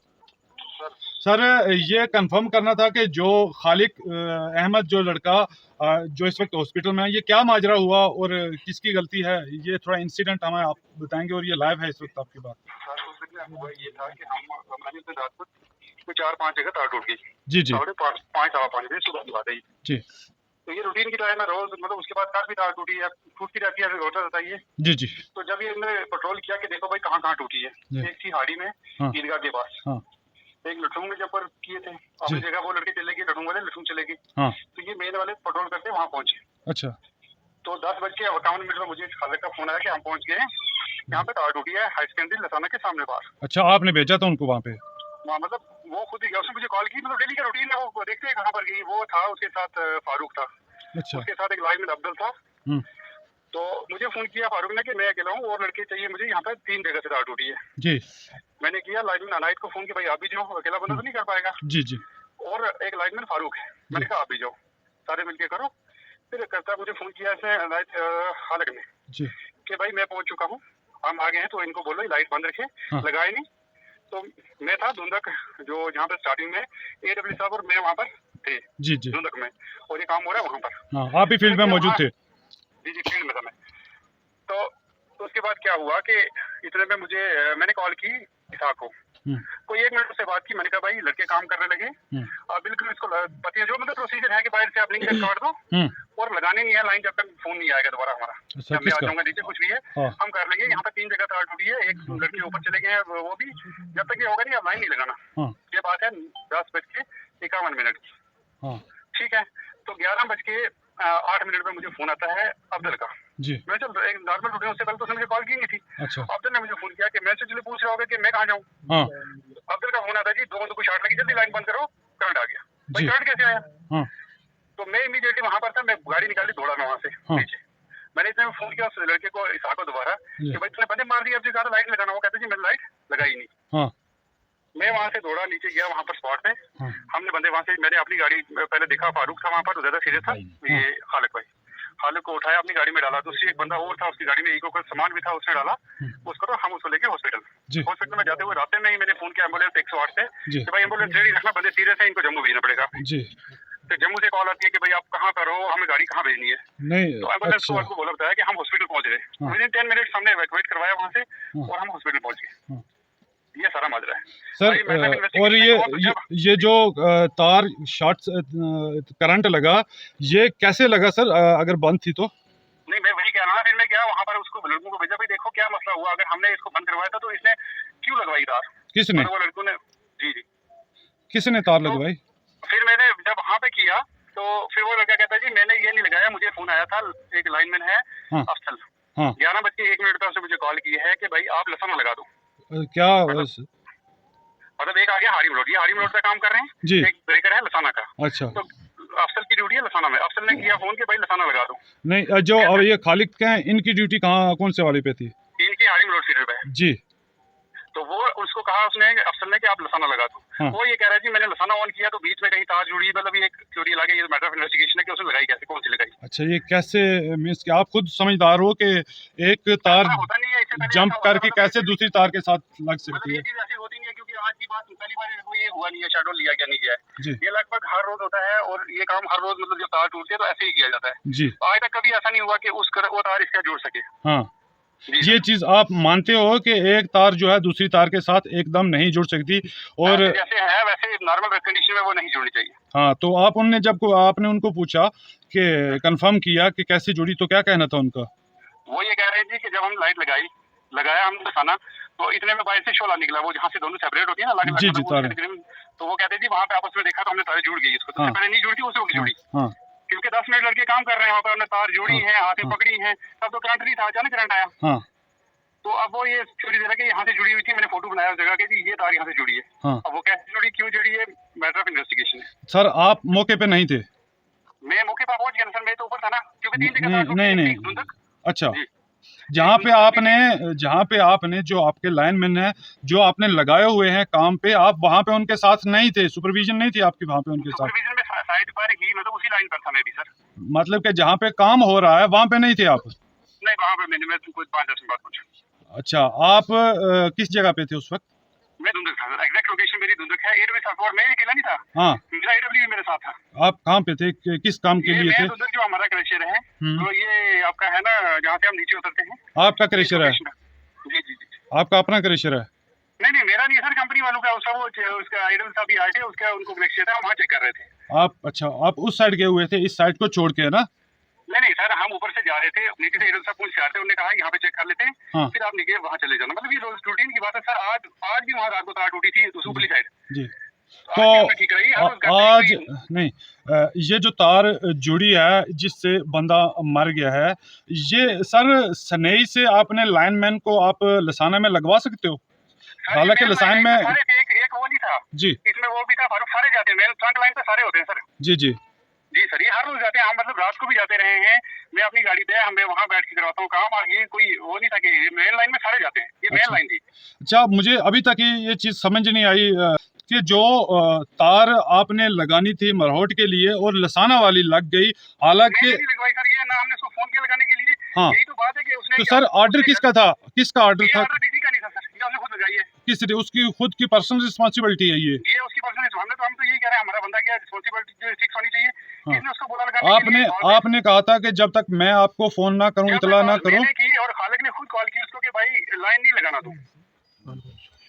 सर ये कंफर्म करना था कि जो खालिक अहमद जो लड़का जो इस वक्त हॉस्पिटल में है, ये क्या माजरा हुआ और किसकी गलती है, ये थोड़ा इंसिडेंट हमें आप बताएंगे, और ये लाइव है इस वक्त आपकी बात। हुआ ये था कि मैंने तो रात को 4-5 जगह तार टूट गई। जी जी 5:30 बजे सुबह की बात है ये। जी तो ये रूटीन की टाइम है रोज, मतलब उसके बाद काफी तार टूटी है, टूटती रहती है, होता रहता है ये। जी जी तो जब ये हमने पेट्रोल किया कि देखो भाई कहाँ कहाँ टूटी है, जी। एक थी हाड़ी में हाँ। ईदगाह के पास, हाँ एक लठुंग में जब पर किए थे अपनी जगह, वो लड़के चले गए, लठुंग वाले लठुंग चले गए। हाँ तो ये मेन वाले पेट्रोल करते वहाँ पहुंचे। अच्छा तो 10:51 में मुझे खालिक का फोन आया कि हम पहुंच गए हैं, यहाँ पे तार टूटी है हाई सेकेंडरी लसाना के सामने पास। अच्छा, आपने भेजा था उनको वहाँ पे? वहाँ मतलब वो खुद ही गया, उसने मुझे कॉल की, मतलब डेली का रूटीन है, वो देखते हैं कहाँ पर गई। वो था, उसके साथ फारूक था, अच्छा उसके साथ एक लाइन में अब्दुल था। हम्म, तो मुझे फोन किया फारूक ने कि मैं अकेला हूँ और लड़के चाहिए मुझे, यहाँ पे 3 जगह से तार टूटी है। जी मैंने किया लाइनमैन अनायत को फोन कि भाई आप भी जाओ, अकेला बंदा तो नहीं कर पाएगा। जी जी और एक लाइनमैन फारूक है, मैंने कहा आप भी जाओ, सारे मिलके करो। फिर करता मुझे फोन किया ऐसे अनायत खालिक ने जी कि भाई मैं पहुंच चुका हूँ, हम आ गए हैं, तो इनको बोलो लाइट बंद रखे। हाँ। लगाए नहीं। तो मैं था धुंधक, जो जहाँ पे स्टार्टिंग में AW साहब और मैं वहाँ पर थे जी जी धुंधक में, और ये काम हो रहा है वहाँ पर। हाँ, आप भी फील्ड में मौजूद थे? जी जी फील्ड में था मैं। तो उसके बाद क्या हुआ कि इतने में मैंने कॉल की इसाक को, कोई 1 मिनट से बात की। मैंने कहा भाई लड़के काम करने लगे, आप बिल्कुल इसको पता है जो मतलब प्रोसीजर है कि बाहर से आप लिंक काट दो और लगाने नहीं है लाइन जब तक फोन नहीं आएगा दोबारा हमारा। जब मैं आ जाऊंगा नीचे कुछ भी है हम कर लेंगे। यहाँ पे 3 जगह तार टूटी है, एक लड़के ऊपर चले गए हैं, वो भी जब तक ये होगा नहीं आप लाइन नहीं लगाना। ये बात है 10:51 की। ठीक है, तो 11:08 में मुझे फोन आता है अब्दुल का। जी मैं चल एक नॉर्मल रूटीन, उससे पहले तो उसने मुझे कॉल की नहीं थी। अच्छा अब्दुल ने मुझे फोन किया कि मैसेज लिए पूछ रहा होगा कि मैं कहाँ जाऊँ। हाँ अब्दुल का फोन आता है जी 2 को शॉर्ट लगी, जल्दी लाइन बंद करो, करंट आ गया। भाई जी। करंट कैसे आया? हाँ तो मैं इमीडिएटली वहां पर था, मैं गाड़ी निकाली, दौड़ा मैं वहां से नीचे। मैंने इतने में फोन किया उस लड़के को इसाक को दोबारा कि भाई तूने बंदे मार दिया, अब जो ज्यादा लाइट लगाना। वो कहते जी मैंने लाइट लगाई नहीं। हाँ मैं वहां से दौड़ा नीचे गया वहां पर स्पॉट पे। हाँ। हमने बंदे वहां से, मैंने अपनी गाड़ी पहले देखा, फारूक था वहां पर, ज्यादा सीरियस था ये खालिक भाई। खालिक को उठाया, अपनी गाड़ी में डाला। दूसरी एक बंदा और था उसकी गाड़ी में, इको का सामान भी था, उसने डाला उसको, तो हम उसको लेके हॉस्पिटल में जाते हुए रास्ते में ही मैंने फोन किया एम्बुलेंस 108 से कि भाई एम्बुलेंस रेडी रखना, बंदे सीरियस है, इनको जम्मू भेजना पड़ेगा। जी तो जम्मू से कॉल आती है कि भाई आप कहाँ पर हो, हमें गाड़ी कहाँ भेजनी है। नहीं तो एम्बुलेंस अच्छा को बोला बताया कि हम हॉस्पिटल पहुंच गए। विदिन 10 मिनट हमने इवैक्यूएट करवाया वहां से और हम हॉस्पिटल पहुंच गए। ये सारा माजरा है सर। और ये जो तार शॉर्ट करंट लगा, ये कैसे लगा सर, अगर बंद थी तो? नहीं मैं वही कह रहा हूँ। फिर मैं क्या वहाँ पर उसको लड़कों को भेजा, भाई देखो क्या मसला हुआ, अगर हमने इसको बंद करवाया था तो इसने क्यों लगवाई तार? किसने? वो लड़कों ने। जी जी किसने तार लगवाई? फिर मैंने जब वहाँ पे किया तो फिर वो लड़का कहता है जी मैंने ये नहीं लगाया, मुझे फोन आया था, एक लाइनमैन है अफसल, 11:01 पे उसने मुझे कॉल की है कि भाई आप लसाना लगा दो। क्या मतलब एक आ गया हाड़ी मलोट, ये हाड़ी मलोट का काम कर रहे हैं जी। एक ब्रेकर है लसाना का। अच्छा तो अफसल की ड्यूटी है लसाना में। अफसल ने किया फोन कि भाई लसाना लगा दो। नहीं, जो अब ये खालिक के हैं, इनकी ड्यूटी कहाँ, कौन से वाले पे थी? इनकी हाड़ी मलोट फीडर पे है जी। तो वो उसको कहा उसने अफसल ने कि आप लसाना लगा दो। वो ये कह रहा है जी मैंने लसाना ऑन किया तो बीच में कहीं तार जुड़ी, मतलब ये थ्योरी लगे, ये मैटर ऑफ इन्वेस्टिगेशन है कि उसने लगाई कैसे, कौन सी लगाई। अच्छा, ये कैसे मींस कि आप खुद समझदार हो कि एक तार होता नहीं है, इससे पहले जंप ऐसा करके होता था, कैसे दूसरी तार के साथ लग मतलब सकती ये है? चीज ऐसी होती नहीं है, क्योंकि आज की बात पहली बार कोई ये हुआ नहीं है शेड्यूल लिया गया नहीं गया है। जी ये लगभग हर रोज होता है और ये काम हर रोज, मतलब जब तार टूटती है तो ऐसे ही किया जाता है। जी। आज तक कभी ऐसा नहीं हुआ कि वो तार इसका जुड़ सके। हाँ, जी ये चीज आप मानते हो कि एक तार जो है दूसरी तार के साथ एकदम नहीं जुड़ सकती, और जैसे है वैसे नॉर्मल कंडीशन में वो नहीं जुड़नी चाहिए। हाँ, तो आप उनने जब आपने उनको पूछा कि कंफर्म किया कि कैसे जुड़ी, तो क्या कहना था उनका? वो ये कह रहे हैं जी कि जब हम लाइट लगाया हम लसाना, तो इतने में बाहर से शोला निकला, वो जहाँ से दोनों सेपरेट होती है ना अलग जी, अलग, तो वो कहते हैं जी वहाँ पे आपस में देखा तो हमने तार जुड़ गई इसको। तो पहले नहीं जुड़ती, उसे होगी जुड़ी, क्योंकि 10 मिनट लड़के काम कर रहे हैं वहाँ पर, हमने तार जोड़ी है, हाथ में पकड़ी है, तब तो करंट नहीं था, अचानक करंट आया। तो अब वो ये स्टोरी दे रहा है कि यहाँ से जुड़ी हुई थी, मैंने फोटो बनाया उस जगह के जी ये तार यहाँ से जुड़ी है। अब वो कैसे जुड़ी, क्यों जुड़ी है, मैटर ऑफ इन्वेस्टिगेशन है। सर आप मौके पे नहीं थे? मैं मौके पर पहुंच गया सर, मैं तो ऊपर था ना, क्योंकि 3 जगह नहीं। अच्छा, जहाँ पे आपने जो आपके लाइनमैन है जो आपने लगाए हुए हैं काम पे, आप वहाँ पे उनके साथ नहीं थे, सुपरविजन नहीं थी आपकी वहाँ पे उनके साथ? सुपरविजन में साइड पर ही, मतलब उसी लाइन पर था मैं भी सर। मतलब कि जहाँ पे काम हो रहा है वहाँ पे नहीं थे आप? नहीं, वहाँ पे मैं तुमको 5-10 मिनट बाद कुछ। अच्छा, आप किस जगह पे थे उस वक्त? मैं धुंधक था सर, एग्जैक्ट लोकेशन मेरी धुंधक है। एडब्ल्यू साथ मैं अकेला नहीं था, हाँ, मेरा एडब्ल्यू मेरे साथ था। आप कहाँ पे थे, किस काम के लिए थे? मैं धुंधक जो हमारा क्रशर है, तो ये आपका है ना जहाँ से हम नीचे उतरते हैं। आपका क्रशर है? जी जी जी। आपका अपना क्रशर है? नहीं, मेरा नहीं सर, कंपनी वालों का। उसका वो उसका आइडल साहब भी आए थे, उसका उनको क्रशर था, हम वहाँ चेक कर रहे थे। अच्छा, आप उस साइड गए हुए थे, इस साइड को छोड़ के ना? नहीं सर, हम ऊपर से जा रहे थे, नीचे से एडल साहब पूछ रहे थे, उन्होंने कहा यहाँ पे चेक कर लेते हैं, हाँ। फिर आप नीचे वहाँ चले जाना। मतलब ये रोज रूटीन की बात है सर। आज भी वहाँ रात को तार टूटी थी दूसरी साइड जी। तो आज नहीं, ये जो तार जुड़ी है जिससे बंदा मर गया है, ये सर सनई से आपने लाइनमैन को आप लसाना में लगवा सकते हो? हालांकि लसाइन में एक वो नहीं था जी, इसमें वो भी था फारूक। सारे जाते हैं, मेन फ्रंट लाइन पे सारे होते हैं सर। जी जी जी सर, ये हर रोज जाते हैं। हम मतलब रात को भी जाते रहे हैं। मैं अपनी गाड़ी पे हमें वहाँ बैठ के करवाता हूँ काम। ये कोई वो नहीं था कि मेन लाइन में सारे जाते हैं, ये मेन लाइन थी। अच्छा, मुझे अभी तक ये चीज समझ नहीं आई कि जो तार आपने लगानी थी मरहोट के लिए और लसाना वाली लग गई, हालांकि लगवाई सर, ये ना हमने उसको फोन किया लगाने के लिए। हाँ, यही तो बात है कि उसने। तो सर ऑर्डर किसका था, किसका ऑर्डर था? किसी का नहीं था सर, ये हमने खुद लगाई है। किस, उसकी खुद की पर्सनल रिस्पॉन्सिबिलिटी है ये उसकी पर्सनल। हम तो यही कह रहे हैं, हमारा बंदा क्या रिस्पॉन्सिबिलिटी जो फिक्स होनी चाहिए। हाँ। किसने उसको बोला लगाने के लिए? आपने कहा था कि जब तक मैं आपको फोन ना करूं, इतला ना करूं। और खालिक ने खुद कॉल की उसको कि भाई लाइन नहीं लगाना तू।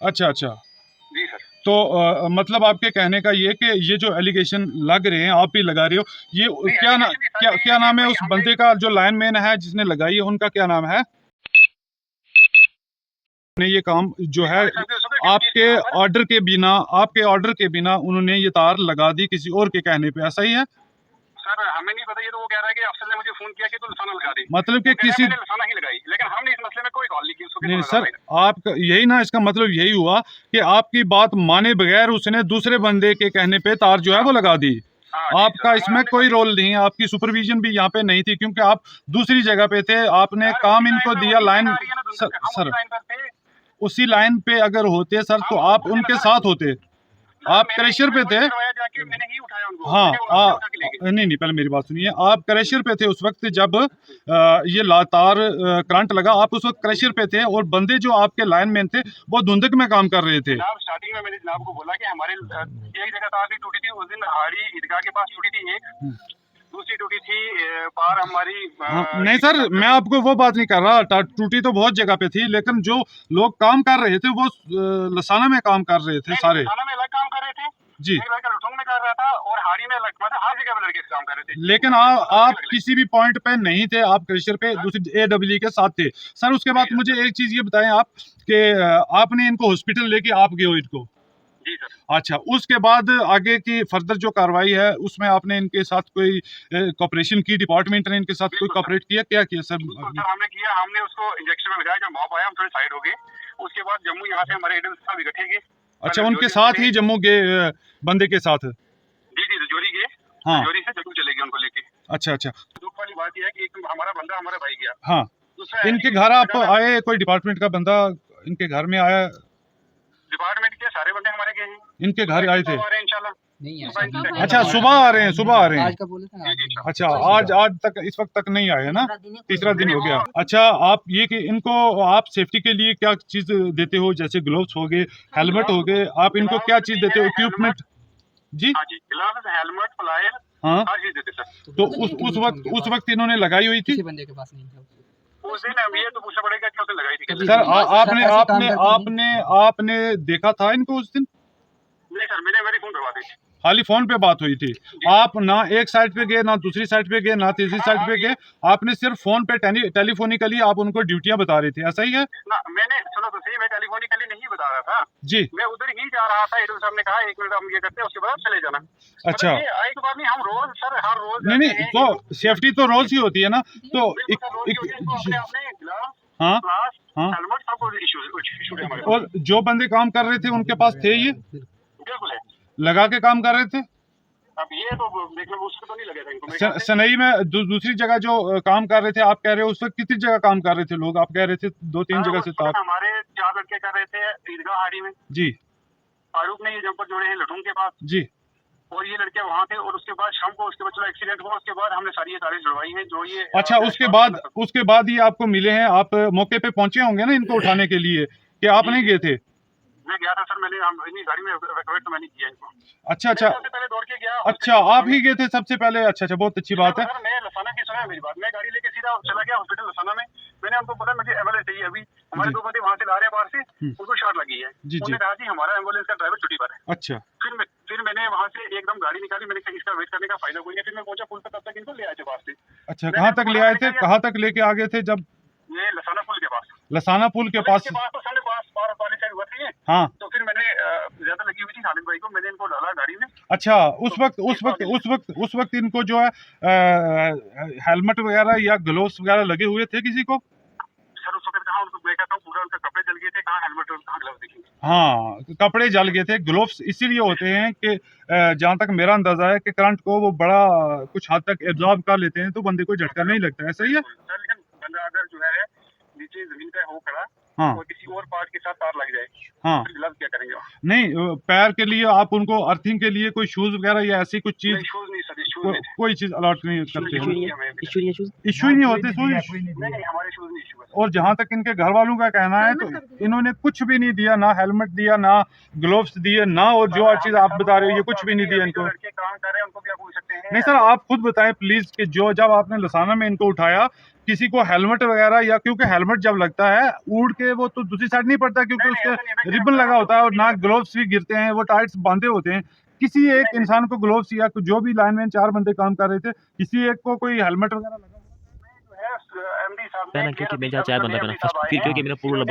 अच्छा जी सर। तो मतलब आपके कहने का ये कि ये जो एलिगेशन लग रहे हैं, आप भी लगा रहे हो, ये क्या नाम है उस बंदे का जो लाइनमैन है जिसने लगाई है, उनका क्या नाम है? ने ये काम जो है आपके ऑर्डर के बिना उन्होंने ये तार लगा दी किसी और के कहने पे, ऐसा ही है? सर हमें नहीं पता, ये तो वो कह रहा है कि अफसर ने मुझे फोन किया कि तू लसाना लगा दे। मतलब कि किसी लसाना ही लगाई, लेकिन हमने इस मसले में कोई कॉल नहीं की उसको। नहीं सर, आप यही ना, इसका मतलब यही हुआ कि आपकी बात माने बगैर उसने दूसरे बंदे के कहने पे तार जो है वो लगा दी। आपका इसमें कोई रोल नहीं है, आपकी सुपरविजन भी यहाँ पे नहीं थी क्योंकि आप दूसरी जगह पे थे। आपने काम इनको दिया लाइन सर उसी लाइन पे अगर होते सर तो आप उनके साथ होते, आप क्रशर पे थे। हाँ, नहीं पहले मेरी बात सुनिए, आप क्रशर पे थे उस वक्त जब ये तार करंट लगा, आप उस वक्त क्रशर पे थे और बंदे जो आपके लाइनमैन थे वो धुंधक में काम कर रहे थे। स्टार्टिंग में मैंने जनाब को बोला कि हमारे एक जगह तार भी टूटी थी उस दिन, हाड़ी ईदगाह के पास टूटी थी एक, दूसरी टूटी थी पार हमारी। नहीं सर, मैं आपको वो बात नहीं कर रहा, टूटी तो बहुत जगह पे थी, लेकिन जो लोग काम कर रहे थे वो लसाना में काम कर रहे थे सारे। लसाना में अलग काम कर रहे थे जी, लड़का लुटुंग में कर रहा था और हाड़ी में अलग, मतलब हर जगह पे लड़के काम कर रहे थे। लेकिन आप किसी भी पॉइंट पे नहीं थे, आप क्रशर पे दूसरी AWE के साथ थे सर। उसके बाद मुझे एक चीज ये बताएं आप कि आपने इनको हॉस्पिटल लेके आप गए हो इनको? जी सर। अच्छा, उसके बाद आगे की फर्दर जो कार्रवाई है उसमें आपने इनके साथ कोई कोऑपरेशन की, डिपार्टमेंट ने इनके साथ कोई कोऑपरेट किया? क्या किया सर? हमने किया, हमने उसको इंजेक्शन में लगाया। जब मॉब आया हम थोड़े साइड हो गए। उसके बाद जम्मू यहाँ से हमारे एडल साहब इकट्ठे गए। अच्छा, उनके साथ ही जम्मू गए, बंदे के साथ? जी रजौरी गए। हाँ, रजौरी से जम्मू चले गए उनको लेके। अच्छा। दुख वाली बात यह है कि एक हमारा बंदा हमारा भाई गया। हाँ, इनके घर आप आए, कोई डिपार्टमेंट का बंदा इनके घर में आया? डिपार्टमेंट के सारे बंदे हमारे गए हैं, इनके घर आए थे? इंशाल्लाह नहीं है। अच्छा, सुबह आ रहे हैं आज का बोले थे। अच्छा, आज तक इस वक्त तक नहीं आए ना? तीसरा दिन हो गया। अच्छा, आप ये कि इनको आप सेफ्टी के लिए क्या चीज देते हो? जैसे ग्लोव्स हो गए, हेलमेट हो गए, आप इनको क्या चीज देते हो, इक्विपमेंट? जी ग्लव्स, हेलमेट, प्लायर, हाँ, हर चीज देते सर। तो उस वक्त इन्होंने लगाई हुई थी? बंदे के पास नहीं था उस दिन। अब ये तो पूछना पड़ेगा कि उसने लगाई थी सर। आपने देखा था इनको उस दिन? नहीं सर, मेरी फोन करवा दी, खाली फोन पे बात हुई थी। आप ना एक साइड पे गए, ना दूसरी साइड पे गए, ना तीसरी साइड पे गए, आपने सिर्फ फोन पे टेलीफोनिकली आप उनको ड्यूटियां बता रहे थे, ऐसा ही है ना? मैंने सुनो तो सही, मैं टेलीफोनिकली नहीं बता रहा था जी, मैं उधर ही जा रहा था। एडल साहब ने कहा 1 मिनट हम ये करते हैं, उसके बाद चले जाना। अच्छा, एक बार नहीं, हम रोज सर हर रोज नहीं तो सेफ्टी तो रोज ही होती है ना? तो हाँ, हेलमेट सबको इशू है हमारे। और जो बंदे काम कर रहे थे उनके पास थे ये? बिल्कुल है, लगा के काम कर रहे थे? अब ये तो देखने में उसको तो नहीं लगे थे इनको मेरे ख्याल से। सनई में दूसरी जगह जो काम कर रहे थे, आप कह रहे हो उस वक्त कितनी जगह काम कर रहे थे लोग? आप कह रहे थे 2-3 जगह से तार। हमारे 4 लड़के कर रहे थे ईदगाह हाड़ी में। जी फारूक ने ये जंपर जोड़े हैं लटूम के पास, जी। और ये लड़के वहाँ थे। और उसके बाद शाम को उसके बाद चलो एक्सीडेंट हुआ, उसके बाद हमने सारी ये तारीख जुड़वाई है जो ये अच्छा, उसके बाद ये आपको मिले हैं? आप मौके पे पहुंचे होंगे ना इनको उठाने के लिए, कि आप नहीं गए थे? मैं गया था सर, मैंने इन्हीं गाड़ी में वेट तो मैंने किया इनको। अच्छा अच्छा सबसे पहले दौड़ के गया। अच्छा, आप ही गए थे सबसे पहले? अच्छा अच्छा, बहुत अच्छी बात है। सर मैं लसाना की सुना है मेरी बात, मैं गाड़ी लेके सीधा चला गया हॉस्पिटल लसाना में। मैंने उनको बोला मुझे एम्बुलेंस चाहिए अभी, हमारे जी। 2 बंदे वहाँ से ला रहे हैं बाहर से, उनको शॉट लगी है। जी, जी। उन्होंने कहा कि हमारा एम्बुलेंस का ड्राइवर छुट्टी पर है। अच्छा फिर मैंने वहाँ से एकदम गाड़ी निकाली, मैंने कहा इसका वेट करने का फायदा कोई नहीं। फिर मैं पहुंचा पुल पर, तब तक इनको ले आए थे पास से। अच्छा, कहाँ तक ले आए थे? कहाँ तक लेके आ गए थे जब? ये लसाना पुल के पास। लसाना पुल के पास? तो सामने पार वाली साइड हुआ थी। हाँ। तो फिर मैंने ज्यादा लगी हुई थी खालिद भाई को, मैंने इनको डाला गाड़ी में। अच्छा, उस वक्त इनको जो है हेलमेट वगैरह या ग्लोव्स वगैरह लगे हुए थे किसी को? सर उस वक्त कहाँ, उनको मैं कहता हूँ पूरा उनके कपड़े जल गए थे, कहाँ हेलमेट और कहाँ ग्लव्स दिखेंगे। हाँ, कपड़े जल गए थे। ग्लोव्स इसीलिए होते हैं कि जहाँ तक मेरा अंदाजा है कि करंट को वो बड़ा कुछ हद तक एब्जॉर्ब कर लेते हैं, तो बंदे को झटका नहीं लगता है। सही है सर, लेकिन बंदा अगर जो है नीचे जमीन पे हो खड़ा, हाँ। और किसी और पार्ट के साथ तार लग जाए, हाँ, फिर ग्लव्स क्या करेंगे? नहीं, पैर के लिए आप उनको अर्थिंग के लिए कोई शूज वगैरह या ऐसी कुछ चीज, शूज नहीं सर, शूज नहीं थे। कोई चीज अलॉट नहीं करते हैं? इशू इश्यू ही नहीं होते शूज। नहीं हमारे शूज नहीं इशू है। और जहाँ तक इनके घर वालों का कहना है तो इन्होंने कुछ भी नहीं दिया, ना हेलमेट दिया, ना ग्लोव्स दिए, ना और जो चीज आप बता रहे हो ये कुछ भी नहीं दिया इनको। लड़के काम कर रहे हैं उनको भी आप पूछ सकते हैं। नहीं सर, आप खुद बताएं प्लीज कि जो जब आपने लसाना में इनको उठाया, किसी को हेलमेट वगैरह, या क्योंकि हेलमेट जब लगता है उड़ के वो तो दूसरी साइड नहीं पड़ता, क्योंकि उसके रिबन लगा होता है और ना ग्लोव्स भी गिरते हैं, वो टाइट्स बांधे होते हैं। किसी एक इंसान को ग्लोव्स या जो भी लाइनमैन 4 बंदे काम कर रहे थे, किसी एक को कोई हेलमेट वगैरह लगा?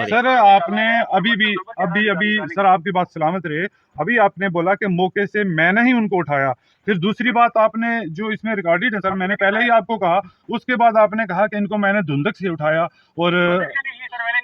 सर आपने अभी सर आपकी बात सलामत रहे, अभी आपने बोला कि मौके से मैंने ही उनको उठाया। फिर दूसरी बात आपने जो इसमें रिकॉर्डेड है सर, मैंने पहले ही आपको कहा, उसके बाद आपने कहा कि इनको मैंने धुंधक से उठाया और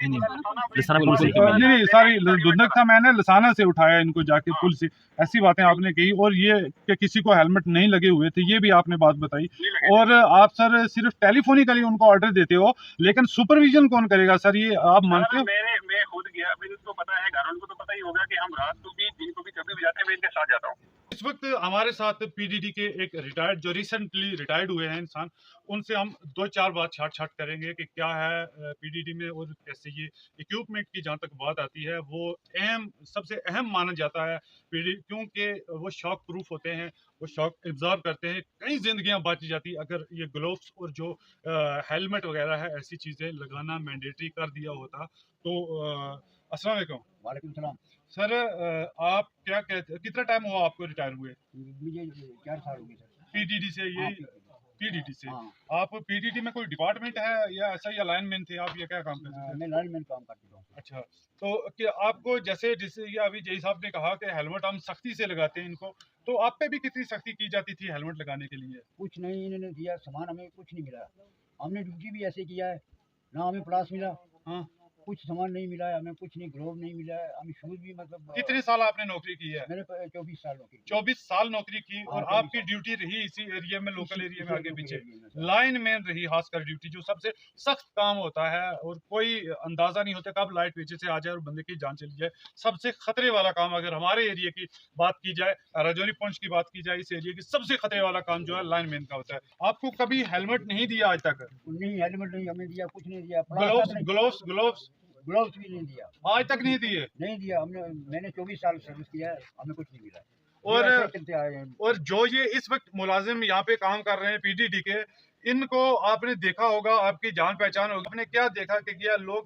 नहीं सारी धुंधक था, मैंने लसाना से उठाया इनको जाके पुल से, ऐसी बातें आपने कही। और ये कि किसी को हेलमेट नहीं लगे हुए थे, ये भी आपने बात बताई। और आप सर सिर्फ टेलीफोनिकली उनको ऑर्डर देते हो, लेकिन सुपरविजन कौन करेगा सर, ये आप मानते हो? मैं खुद गया, अभी उनको पता है, घर उनको तो पता ही होगा कि हम रात को भी दिन को भी कभी भी जाते हैं, मैं इनके साथ जाता हूँ। इस वक्त हमारे साथ पीडीडी के एक रिटायर्ड, जो रिसेंटली रिटायर्ड हुए हैं इंसान, उनसे हम 2-4 बात छाट करेंगे कि क्या है पीडीडी में और कैसे ये इक्विपमेंट की जहाँ तक बात आती है वो सबसे अहम माना जाता है पीडीडी, क्योंकि वो शॉक प्रूफ होते हैं, वो शॉक एब्जॉर्ब करते हैं। कई जिंदगियां बच जाती अगर ये ग्लोव्स और जो हेलमेट वगैरह है ऐसी चीज़ें लगाना मैंडेटरी कर दिया होता तो। अस्सलाम वालेकुम। वालेकुम सलाम। सर आप क्या कहते, कितना टाइम हुआ आपको रिटायर हुए? मुझे 4 साल हो गए सर। पीडीडी से? ये पीडीडी से? हाँ। आप पीडीडी में कोई डिपार्टमेंट है या ऐसा ही लाइनमैन थे आप, या क्या काम करते थे? मैं लाइनमैन काम कर चुका हूँ। अच्छा, तो कि आपको जैसे ये अभी जय साहब ने कहा कि हेलमेट हम सख्ती से लगाते हैं इनको, तो आप पे भी कितनी सख्ती की जाती थी हेलमेट लगाने के लिए? कुछ नहीं इन्होंने दिया सामान, हमें कुछ नहीं मिला। हमने ड्यूटी भी ऐसे किया है, ना हमें प्लास मिला, हाँ, कुछ सामान नहीं मिला है हमें, कुछ नहीं, ग्लोव नहीं मिला है हमें, शूज भी मतलब। कितने साल आपने नौकरी की है? मैंने 24 साल नौकरी की। 24 साल नौकरी की। और हाँ, आपकी ड्यूटी रही इसी एरिया में, लोकल एरिया में, आगे पीछे एरिया में, सर। लाइन मैन रही, खासकर ड्यूटी जो सबसे सख्त काम होता है और कोई अंदाजा नहीं होता कब लाइट पीछे से आ जाए और बंदे की जान चली जाए। सबसे खतरे वाला काम, अगर हमारे एरिया की बात की जाए, राजौरी पंच की बात की जाए, इस एरिया की सबसे खतरे वाला काम जो है लाइन मैन का होता है। आपको कभी हेलमेट नहीं दिया आज तक? नहीं, हेलमेट नहीं हमें दिया, कुछ नहीं दिया। ग्लोव्स भी नहीं दिया, आज तक नहीं दिए? नहीं दिया हमने। मैंने 24 साल सर्विस किया है, हमें कुछ नहीं मिला। और ये ऐसे चलते आए हैं। और जो ये इस वक्त मुलाजिम यहाँ पे काम कर रहे हैं पीडीडी के, इनको आपने देखा होगा, आपकी जान पहचान होगी, आपने क्या देखा कि क्या लोग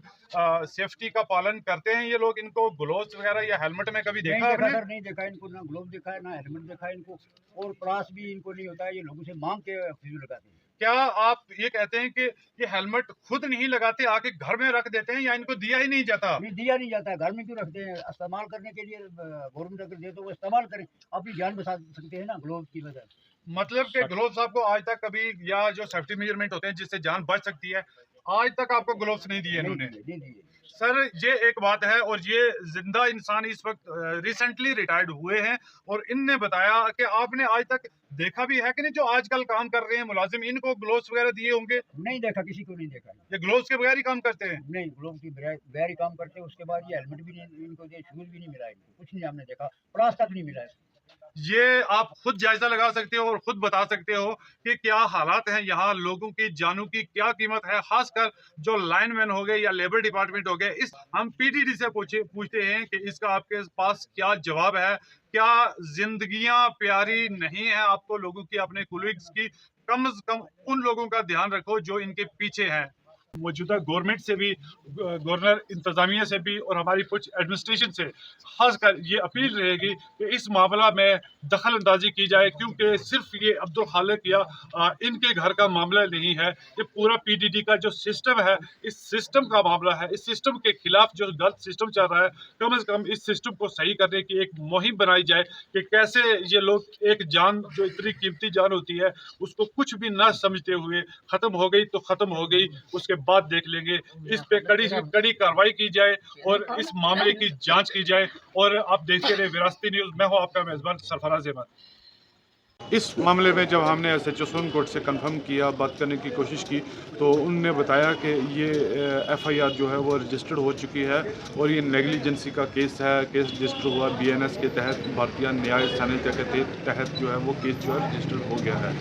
सेफ्टी का पालन करते हैं ये लोग? इनको ग्लोव्स वगैरह या हेलमेट में कभी देखा आपने? सर नहीं देखा इनको, ना ग्लोव देखा है ना हेलमेट देखा है इनको, और प्लास भी इनको नहीं होता है, ये लोगों से मांग के फ्यूज लगाते हैं। क्या आप ये कहते हैं कि ये हेलमेट खुद नहीं लगाते, आके घर में रख देते हैं, या इनको दिया ही नहीं जाता? नहीं, दिया नहीं जाता है, घर में क्यों रखते हैं? इस्तेमाल करने के लिए गवर्नमेंट अगर दे तो वो इस्तेमाल करें, अपनी जान बचा सकते हैं ना ग्लोव की वजह से। मतलब कि ग्लोव्स आपको आज तक कभी, या जो सेफ्टी मेजरमेंट होते हैं जिससे जान बच सकती है, आज तक आपको ग्लोव्स नहीं दिए इन्होंने? नहीं दिए। सर ये एक बात है, और ये जिंदा इंसान इस वक्त रिसेंटली रिटायर्ड हुए हैं, और इनने बताया कि आपने आज तक देखा भी है कि नहीं जो आजकल काम कर रहे हैं मुलाजिम, इनको ग्लोव्स वगैरह दिए होंगे? नहीं देखा, किसी को नहीं देखा। ये ग्लोव्स के बगैर ही काम करते हैं? नहीं, ग्लोव की बगैर ही काम करते हैं। उसके बाद ये हेलमेट भी नहीं इनको दिए, शूज भी नहीं मिला इनको, कुछ नहीं हमने देखा, प्लास तक नहीं मिला है। ये आप खुद जायजा लगा सकते हो और खुद बता सकते हो कि क्या हालात हैं यहाँ, लोगों की जानों की क्या कीमत है, खासकर जो लाइनमैन हो गए या लेबर डिपार्टमेंट हो गए। इस हम पीटीडी से पूछते हैं कि इसका आपके पास क्या जवाब है। क्या जिंदगियां प्यारी नहीं है आपको लोगों की, अपने कुलीग्स की? कम से कम उन लोगों का ध्यान रखो जो इनके पीछे हैं। मौजूदा गवर्नमेंट से भी, गवर्नर इंतजामिया से भी और हमारी कुछ एडमिनिस्ट्रेशन से खासकर ये अपील रहेगी कि इस मामला में दखल अंदाजी की जाए, क्योंकि सिर्फ ये अब्दुल खालिक या इनके घर का मामला नहीं है, ये पूरा पीटीडी का जो सिस्टम है, इस सिस्टम का मामला है। इस सिस्टम के खिलाफ जो गलत सिस्टम चल रहा है, कम से कम इस सिस्टम को सही करने की एक मुहिम बनाई जाए कि कैसे ये लोग एक जान जो इतनी कीमती जान होती है उसको कुछ भी ना समझते हुए, खत्म हो गई तो खत्म हो गई, उसके बाद देख लेंगे। इस पे कड़ी से कड़ी कार्रवाई की जाए और इस मामले की जांच की जाए। और आप देखते रहे विरासती न्यूज़, मैं हूं आपका मेजबान सरफराज अहमद। इस मामले में जब हमने एसएचओ सोनकोट से कंफर्म किया, बात करने की कोशिश की, तो उनने बताया कि ये एफआईआर जो है वो रजिस्टर्ड हो चुकी है और ये नेग्लिजेंसी का केस है। केस रजिस्टर हुआ बीएनएस के तहत, भारतीय न्याय संहिता के तहत जो है वो केस जो है रजिस्टर्ड हो गया है।